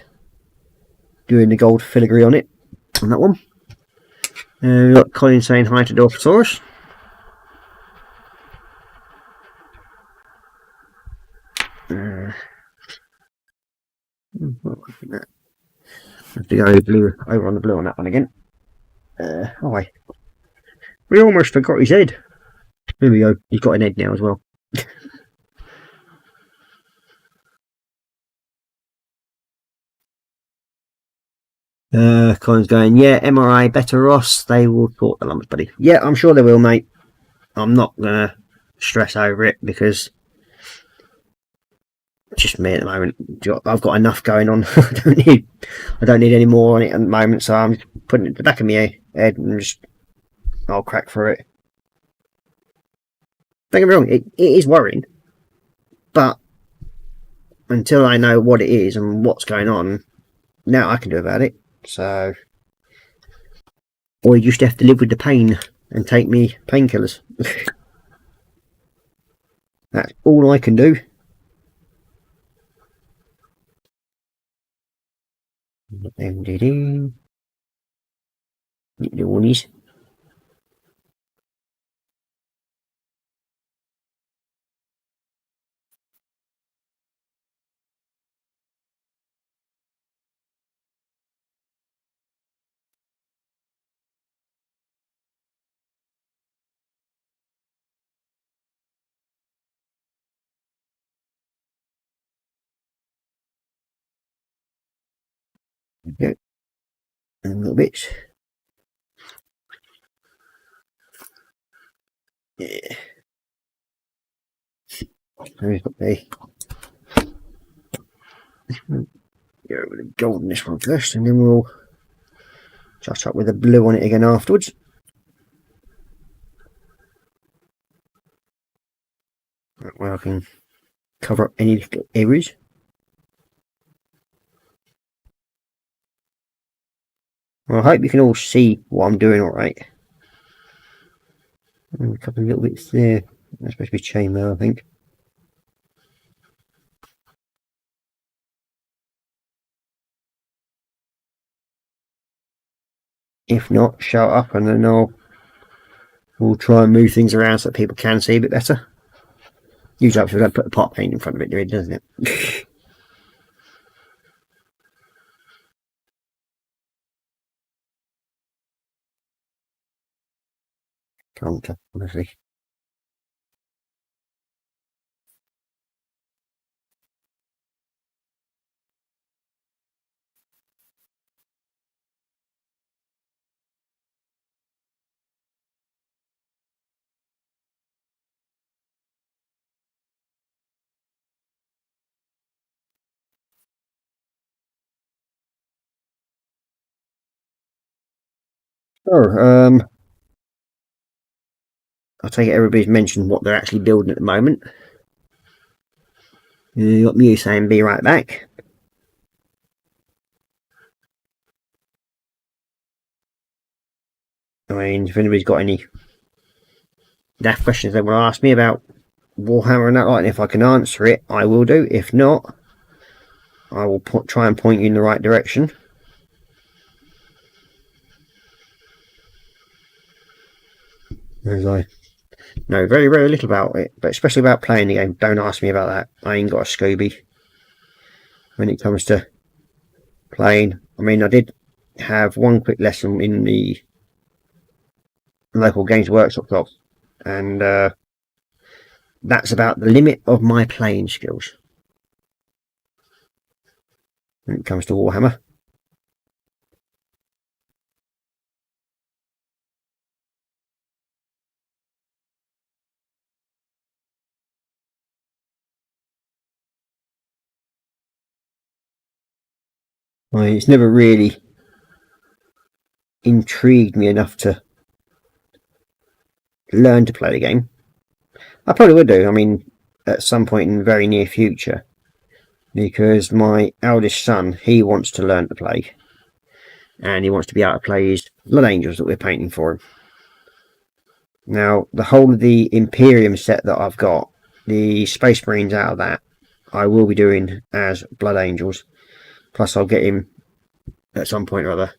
doing the gold filigree on it, on that one. We've got Colin saying hi to Orcasaurus. I have to go over on the blue on that one again. We almost forgot his head. There we go, he's got an head now as well. Colin's going, yeah, MRI better, Ross. They will sort the lumps, buddy. Yeah, I'm sure they will, mate. I'm not gonna stress over it because it's just me at the moment. I've got enough going on. I don't need any more on it at the moment, so I'm just putting it at the back of my head and I'll crack through it. Don't get me wrong, it is worrying, but until I know what it is and what's going on, now I can do about it. So, or you just have to live with the pain and take me painkillers. That's all I can do. MDD. The warnies. Okay. And little bits. Yeah. There's got the go with the gold in this one first, and then we'll touch up with the blue on it again afterwards. That way I can cover up any little areas. Well, I hope you can all see what I'm doing alright. A couple of little bits there. That's supposed to be chainmail, I think. If not, shout up and then we'll try and move things around so that people can see a bit better. Usually I don't put a pot paint in front of it, doesn't it? Can't, honestly. Oh, I take it everybody's mentioned what they're actually building at the moment. You got Mew saying be right back. I mean, if anybody's got any daft questions they want to ask me about Warhammer and that, like, and if I can answer it, I will do. If not, I will try and point you in the right direction. As I know very, very little about it, but especially about playing the game, don't ask me about that. I ain't got a Scooby when it comes to playing. I mean, I did have one quick lesson in the local Games Workshop club, and that's about the limit of my playing skills when it comes to Warhammer. I mean, it's never really intrigued me enough to learn to play the game. I probably would do, I mean, at some point in the very near future, because my eldest son, he wants to learn to play, and he wants to be able to play his Blood Angels that we're painting for him. Now, the whole of the Imperium set that I've got, the Space Marines out of that, I will be doing as Blood Angels. Plus, I'll get him at some point or other.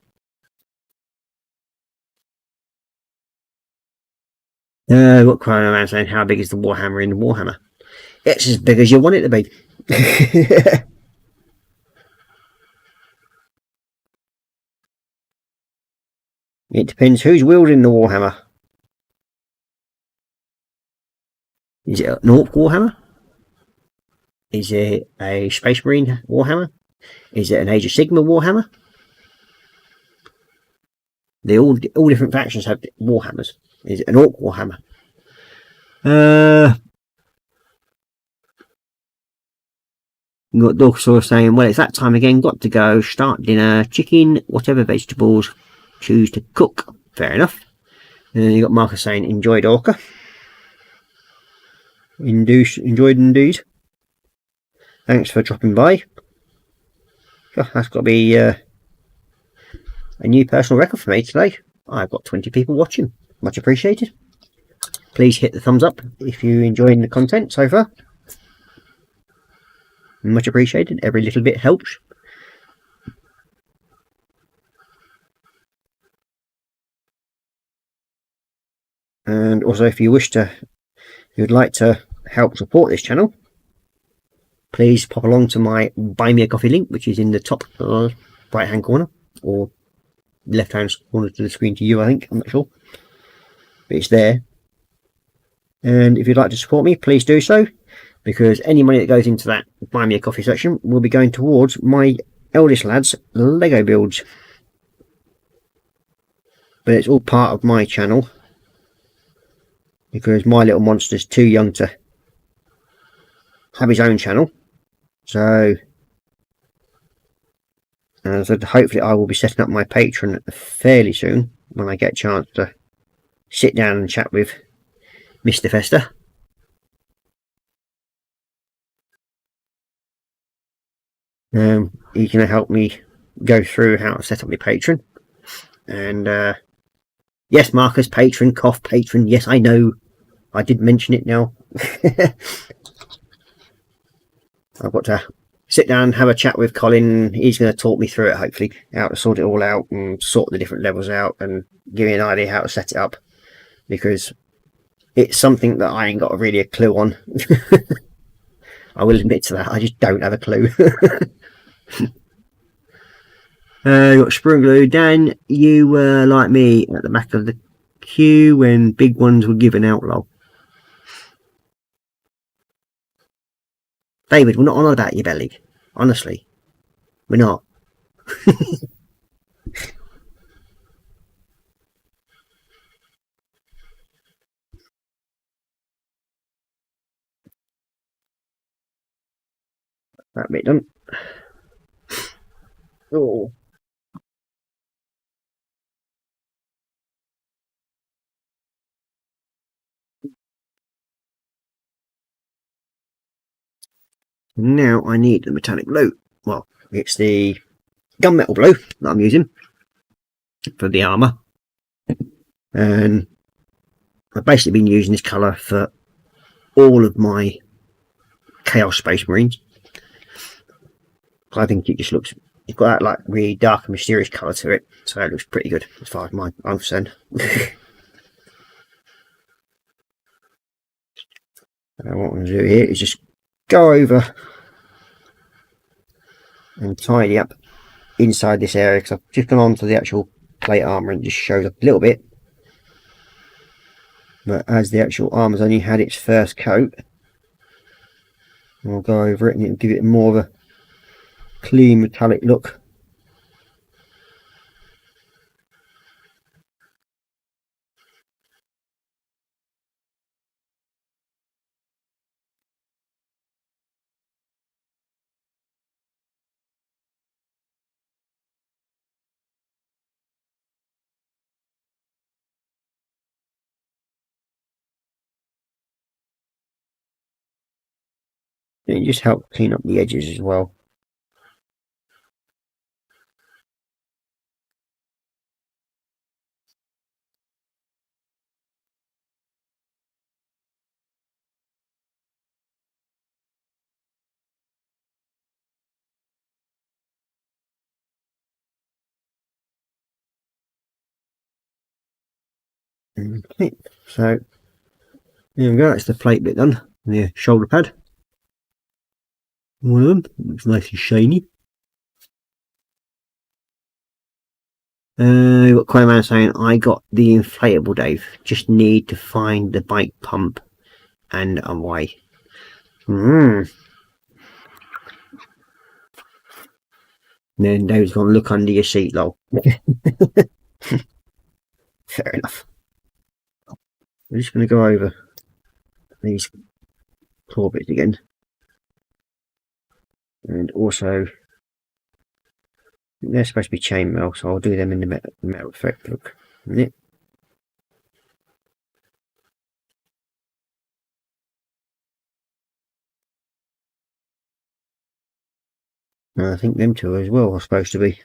What Chrono Man saying, how big is the Warhammer in the Warhammer? It's as big as you want it to be. It depends who's wielding the Warhammer. Is it an Orc Warhammer? Is it a Space Marine Warhammer? Is it an Age of Sigma Warhammer? They all different factions have Warhammers. Is it an Orc Warhammer? Got Dorsaur saying, well, it's that time again, got to go, start dinner, chicken, whatever vegetables, choose to cook. Fair enough. And then you got Marcus saying, enjoy Dorka. Enjoyed indeed. Thanks for dropping by. Oh, that's got to be a new personal record for me today. I've got 20 people watching. Much appreciated. Please hit the thumbs up if you're enjoying the content so far. Much appreciated. Every little bit helps. And also, if you would like to help support this channel, please pop along to my Buy Me a Coffee link, which is in the top right hand corner, or left hand corner to the screen to you, I think. I'm not sure. But it's there. And if you'd like to support me, please do so, because any money that goes into that Buy Me a Coffee section will be going towards my eldest lad's Lego builds. But it's all part of my channel, because my little monster's too young to have his own channel. So hopefully I will be setting up my Patreon fairly soon, when I get a chance to sit down and chat with Mr. Fester. He's going to help me go through how to set up my Patreon. And yes, Marcus, Patreon, cough, Patreon. Yes, I know. I did mention it now. I've got to sit down and have a chat with Colin. He's going to talk me through it, hopefully, how to sort it all out and sort the different levels out and give me an idea how to set it up, because it's something that I ain't got really a clue on. I will admit to that. I just don't have a clue. You got Sprung Glue. Dan, you were like me at the back of the queue when big ones were given out, lol. David, we're not on about your belly. Honestly. We're not. That bit done. Oh. Now I need the metallic blue. Well, it's the gunmetal blue that I'm using for the armour. And I've basically been using this colour for all of my Chaos Space Marines. I think it just looks, it's got that like really dark and mysterious colour to it, so it looks pretty good as far as I'm concerned. What I'm going to do here is just go over and tidy up inside this area, because I've just gone on to the actual plate armour and just showed up a little bit, but as the actual armour's only had its first coat, I'll go over it and it'll give it more of a clean metallic look. It just helps clean up the edges as well. Okay, so there we go, that's the plate bit done. The shoulder pad. One of them looks nice and shiny. Got Quayman saying, I got the inflatable, Dave. Just need to find the bike pump and away. And then Dave's gonna look under your seat, lol. Fair enough. I'm just gonna go over these claw bits again. And also, they're supposed to be chainmail, so I'll do them in the metal effect. Look, a minute. I think them two as well are supposed to be.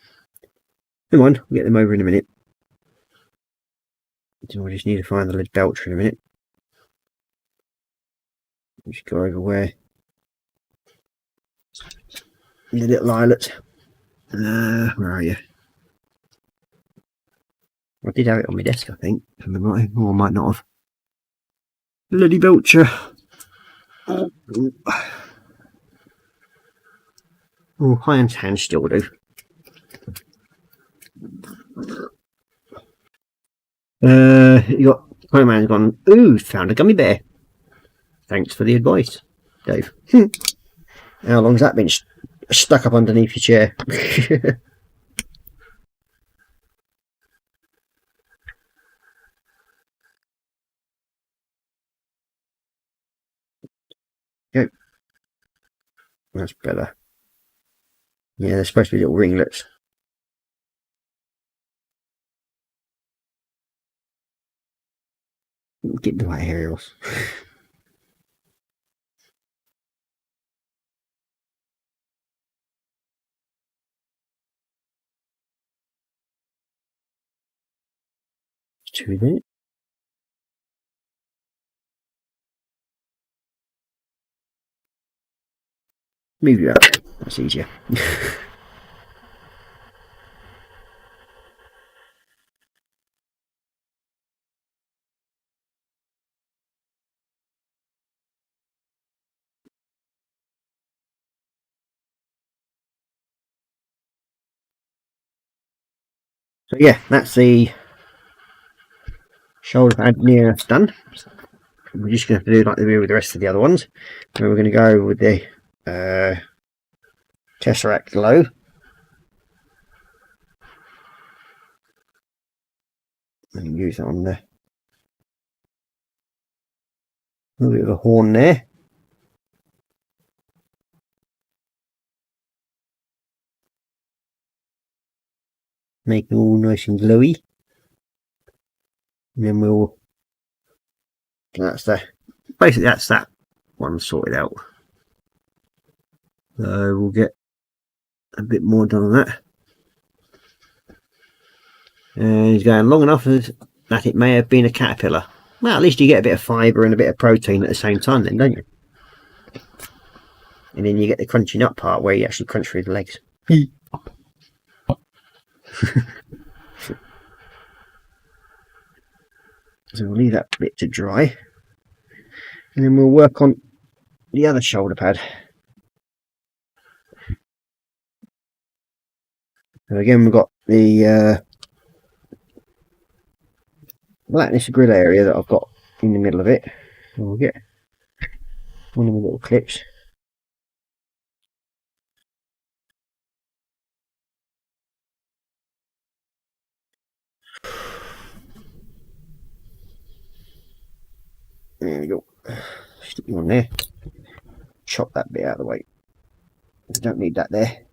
Come on, we'll get them over in a minute. So I just need to find the lead belcher in a minute. Just go over where the little eyelets. Where are you? I did have it on my desk, I think, or I might not have. Bloody belcher. Oh, high hand still do. You got Crowman's gone. Ooh, found a gummy bear. Thanks for the advice, Dave. How long's that been stuck up underneath your chair? Go. That's better. Yeah, they're supposed to be little ringlets. Get the right aerials. Two there. Move you out. That's easier. So yeah, that's the shoulder pad near enough done. We're just going to do like we do with the rest of the other ones. And we're going to go with the Tesseract Glow. And use that on there. A little bit of a horn there. Make it all nice and glowy. And then we'll, that's that one sorted out. So we'll get a bit more done on that. And he's going long enough that it may have been a caterpillar. Well, at least you get a bit of fibre and a bit of protein at the same time then, don't you? And then you get the crunching up part where you actually crunch through the legs. So we'll leave that bit to dry. And then we'll work on the other shoulder pad. So again, we've got the blackness grid area that I've got in the middle of it. So we'll get one of the little clips. There we go. Stick it on there. Chop that bit out of the way. I don't need that there.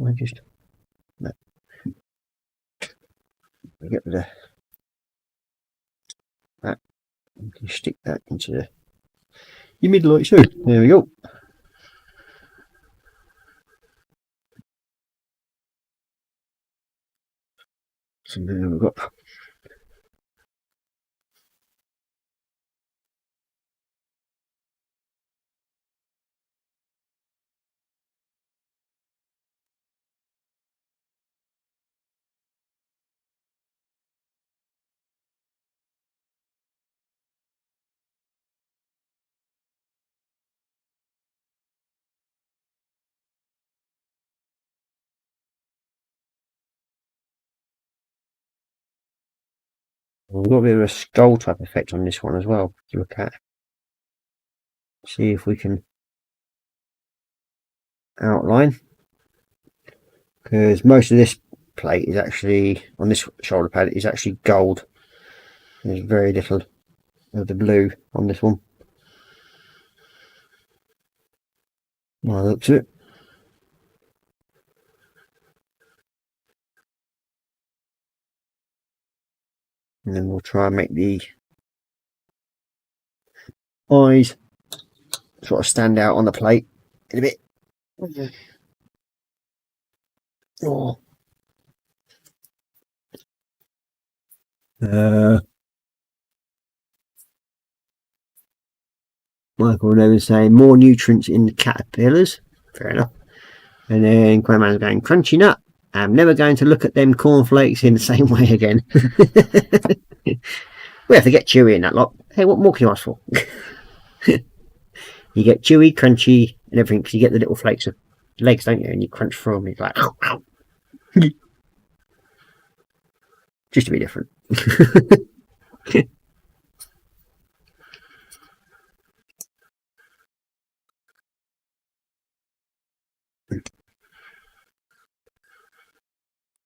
I just no. Get rid of that. You can stick that into your middle like so. There we go. So then we've got we've got a bit of a skull type effect on this one as well to look at. See if we can outline, because most of this plate is actually on this shoulder pad is actually gold. There's very little of the blue on this one. Well, looks at it. And then we'll try and make the eyes sort of stand out on the plate in a bit. Oh. Michael was saying more nutrients in the caterpillars. Fair enough. And then Quayman's going, crunchy nut. I'm never going to look at them cornflakes in the same way again. We have to get chewy in that lot. Hey, what more can you ask for? You get chewy, crunchy, and everything, because you get the little flakes of legs, don't you? And you crunch through them, it's like, ow, ow. Just to be different.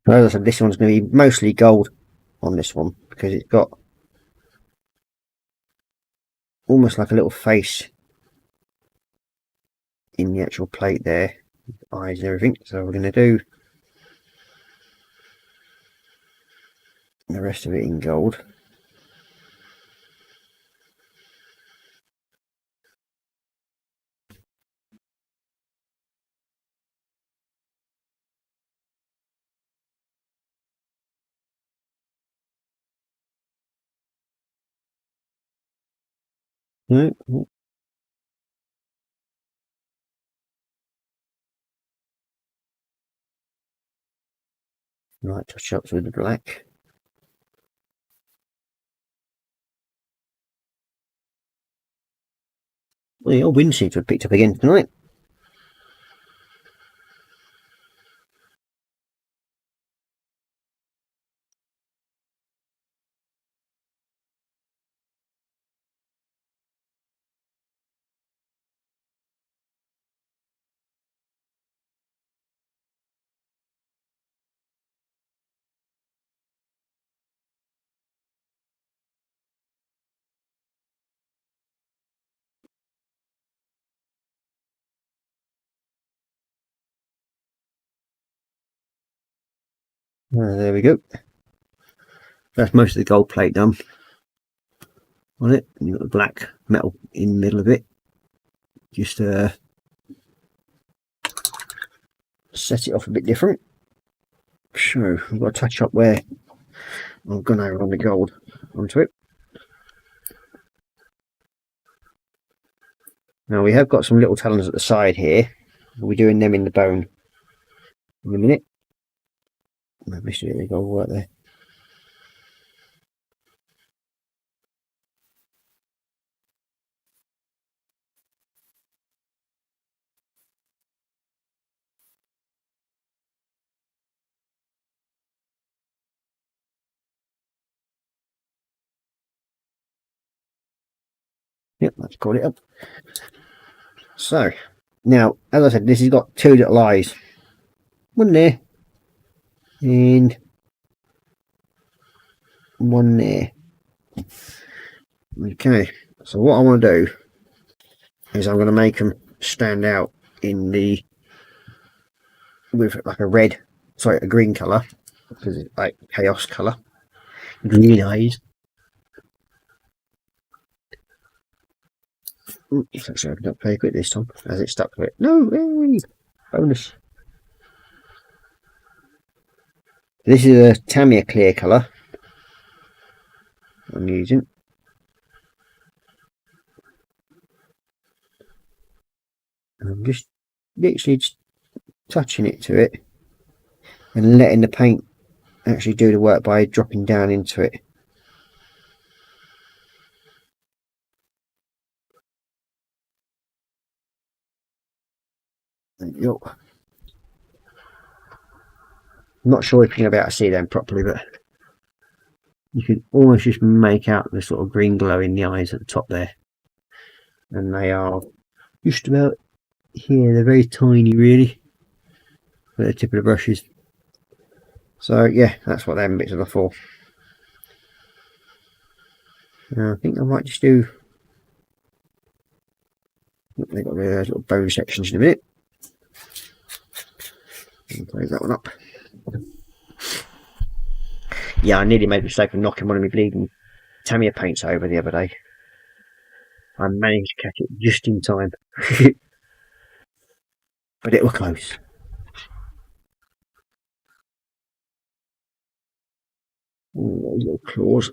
As I said, this one's going to be mostly gold on this one, because it's got almost like a little face in the actual plate there, eyes and everything. So we're going to do the rest of it in gold. Right, touch ups with the black. Well, the old wind seems to have picked up again tonight. There we go. That's most of the gold plate done on it. And you've got the black metal in the middle of it. Just set it off a bit different. So I've got to touch up where I've gone over on the gold onto it. Now we have got some little talons at the side here. We'll be doing them in the bone in a minute. I missed it, they go right there. Yep, let's call it up. So, now, as I said, this has got two little eyes. One there, and one there. Okay, so what I want to do is I'm going to make them stand out in the, with like a green colour, because it's like chaos colour. Green eyes. It's actually opened up very quick this time, as it stuck to it. No, hey, bonus. This is a Tamiya clear colour I'm using. And I'm just literally just touching it to it and letting the paint actually do the work by dropping down into it. Yo. I'm not sure if you're going to be able to see them properly, but you can almost just make out the sort of green glow in the eyes at the top there. And they are just about here. They're very tiny, really, at the tip of the brushes. So yeah, that's what them bits are for. I think I might just do. They've got those little bone sections in a minute. Close that one up. Yeah, I nearly made a mistake of knocking one of my bleeding Tamiya paints over the other day. I managed to catch it just in time. But it was close. Ooh, those little claws.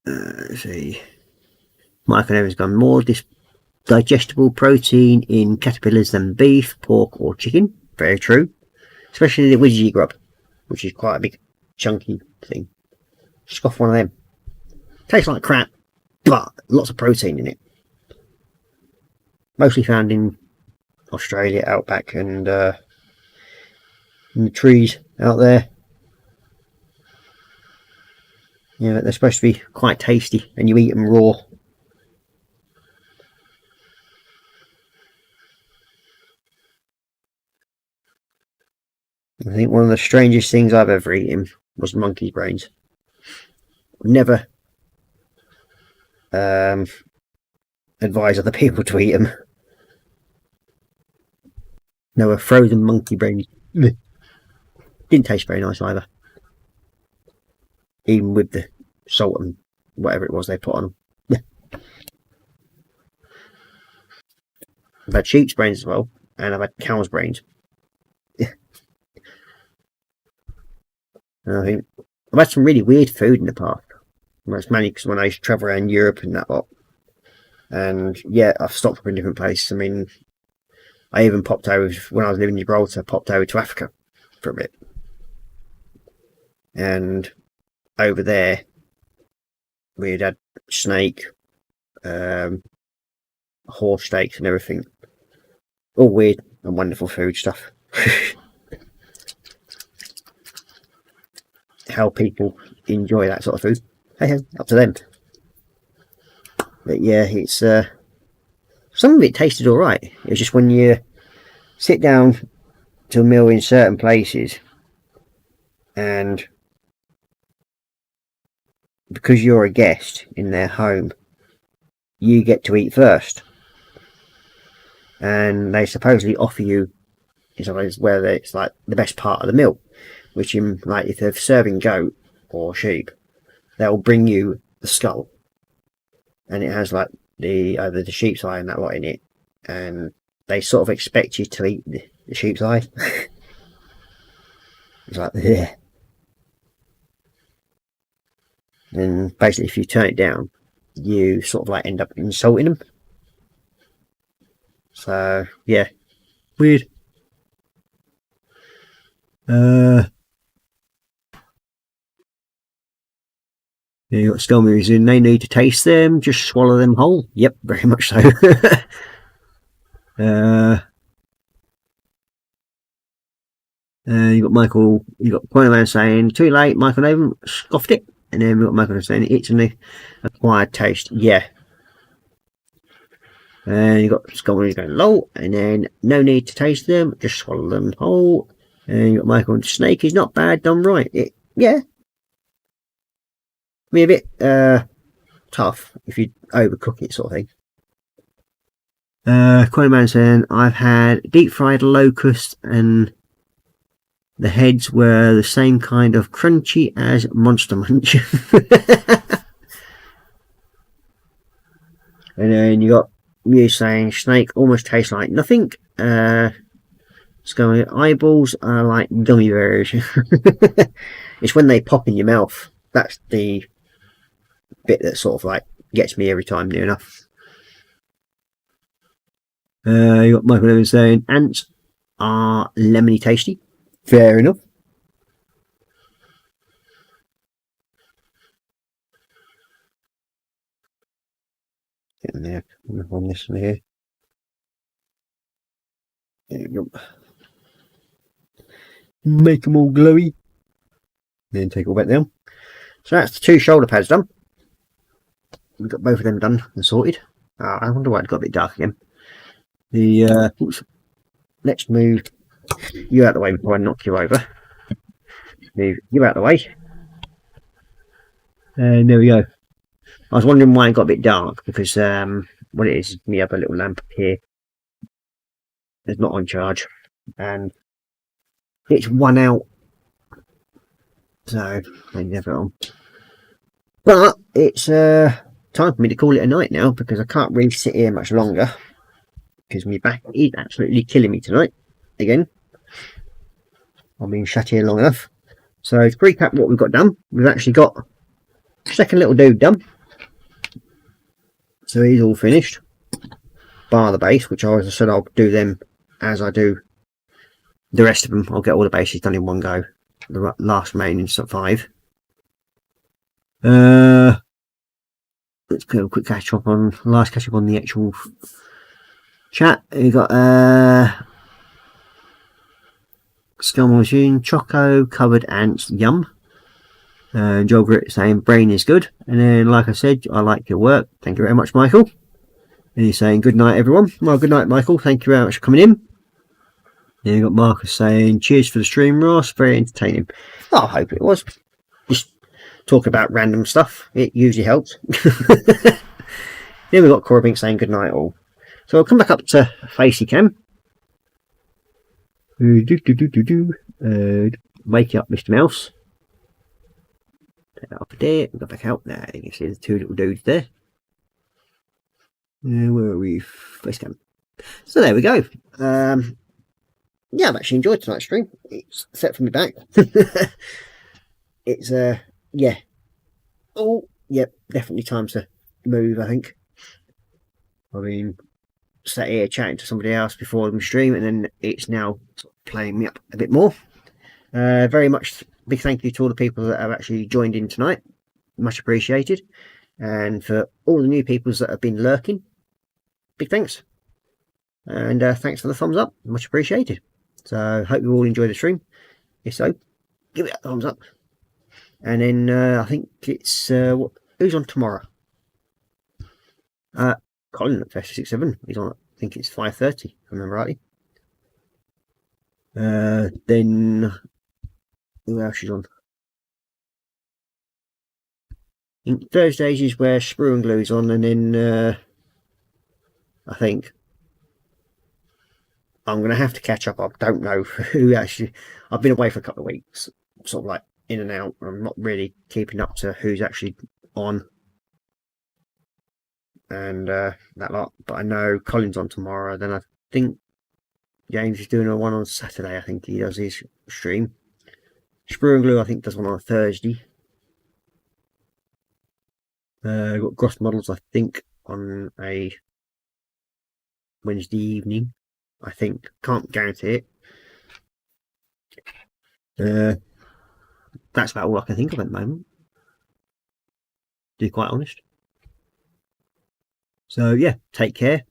Let's see. Michael Evans gone, more digestible protein in caterpillars than beef, pork or chicken. Very true. Especially the widgie grub, which is quite a big chunky thing. Scoff one of them. Tastes like crap, but lots of protein in it. Mostly found in Australia, outback, and in the trees out there. Yeah, they're supposed to be quite tasty, and you eat them raw. I think one of the strangest things I've ever eaten was monkey brains. Never advise other people to eat them. No, a frozen monkey brains. Didn't taste very nice either. Even with the salt and whatever it was they put on them. I've had sheep's brains as well, and I've had cow's brains. And I think I've had some really weird food in the past. That's mainly because when I used to travel around Europe and that lot. And yeah, I've stopped up in different places. I mean, I even popped over, when I was living in Gibraltar, popped over to Africa for a bit. And over there, we'd had snake, horse steaks and everything. All weird and wonderful food stuff. How people enjoy that sort of food, hey, up to them. But yeah, it's some of it tasted all right. It's just when you sit down to a meal in certain places, and because you're a guest in their home, you get to eat first, and they supposedly offer you, where it's like the best part of the meal, which in, like, if they're serving goat or sheep, they'll bring you the skull, and it has like the sheep's eye and that lot in it, and they sort of expect you to eat the sheep's eye. It's like, yeah. And basically, if you turn it down, you sort of like end up insulting them. So yeah, weird. Yeah, you got Skelmers in. They need to taste them. Just swallow them whole. Yep, very much so. You got Michael. You got Pointerman saying too late. Michael Naven scoffed it, and then we got Michael saying it's an acquired taste. Yeah. And you got Skelmers going low, and then no need to taste them. Just swallow them whole. And you got Michael. Snake is not bad done right. Yeah. Be a bit tough if you overcook it, sort of thing. Coinman saying I've had deep fried locusts and the heads were the same kind of crunchy as Monster Munch. And then you got you saying snake almost tastes like nothing. Sky eyeballs are like gummy bears. It's when they pop in your mouth. That's the bit that sort of like gets me every time, near enough. You got Michael Evans saying ants are lemony tasty. Fair enough. Getting there on this one here. There you go. Make them all glowy. Then take all back down. So that's the 2 shoulder pads done. We've got both of them done and sorted. I wonder why it got a bit dark again. Let's move you out of the way before I knock you over. Move you out of the way. And there we go. I was wondering why it got a bit dark, because what it is, we have a little lamp here. It's not on charge, and it's 1 out, so I never on. But it's time for me to call it a night now, because I can't really sit here much longer, because my back is absolutely killing me tonight again. I've been shut here long enough. So to recap what we've got done, we've actually got second little dude done. So he's all finished, bar the base, which I said I'll do them as I do the rest of them. I'll get all the bases done in one go. The last remaining 5. Let's go a quick catch up on the actual chat. You got Skull Machine, Choco, Covered Ants, Yum. Joel Grit saying brain is good, and then like I said, I like your work. Thank you very much, Michael. And he's saying good night, everyone. Well, good night, Michael. Thank you very much for coming in. Then you got Marcus saying cheers for the stream, Ross. Very entertaining. Oh, I hope it was. Just talk about random stuff. It usually helps. Then we've got Korra Bink saying good night, all. So I'll come back up to Facey Cam. Wake you up, Mr. Mouse. Take that up a there. Go back out there. You can see the 2 little dudes there. Where are we? Face Cam. So there we go. Yeah, I've actually enjoyed tonight's stream. It's set for me back. It's yeah. Oh, yep, definitely time to move, I think. I mean, sat here chatting to somebody else before the stream, and then it's now playing me up a bit more. Very much big thank you to all the people that have actually joined in tonight. Much appreciated. And for all the new people that have been lurking, big thanks. And thanks for the thumbs up. Much appreciated. So hope you all enjoy the stream. If so, give it a thumbs up. And then I think it's who's on tomorrow? Colin at Fest 67. He's on. I think it's 5:30. If I remember rightly. Then Who else is on? Thursdays is where Sprue and Glue's on, and then I think I'm going to have to catch up. I don't know who actually. I've been away for a couple of weeks, sort of like in and out. I'm not really keeping up to who's actually on and that lot. But I know Colin's on tomorrow. Then I think James is doing a one on Saturday. I think he does his stream. Sprue and Glue, I think, does one on a Thursday. Got Gross Models, I think, on a Wednesday evening. I think. Can't guarantee it. That's about all I can think of at the moment, to be quite honest. So yeah, take care,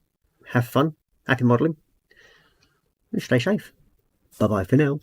have fun, happy modelling, and stay safe. Bye bye for now.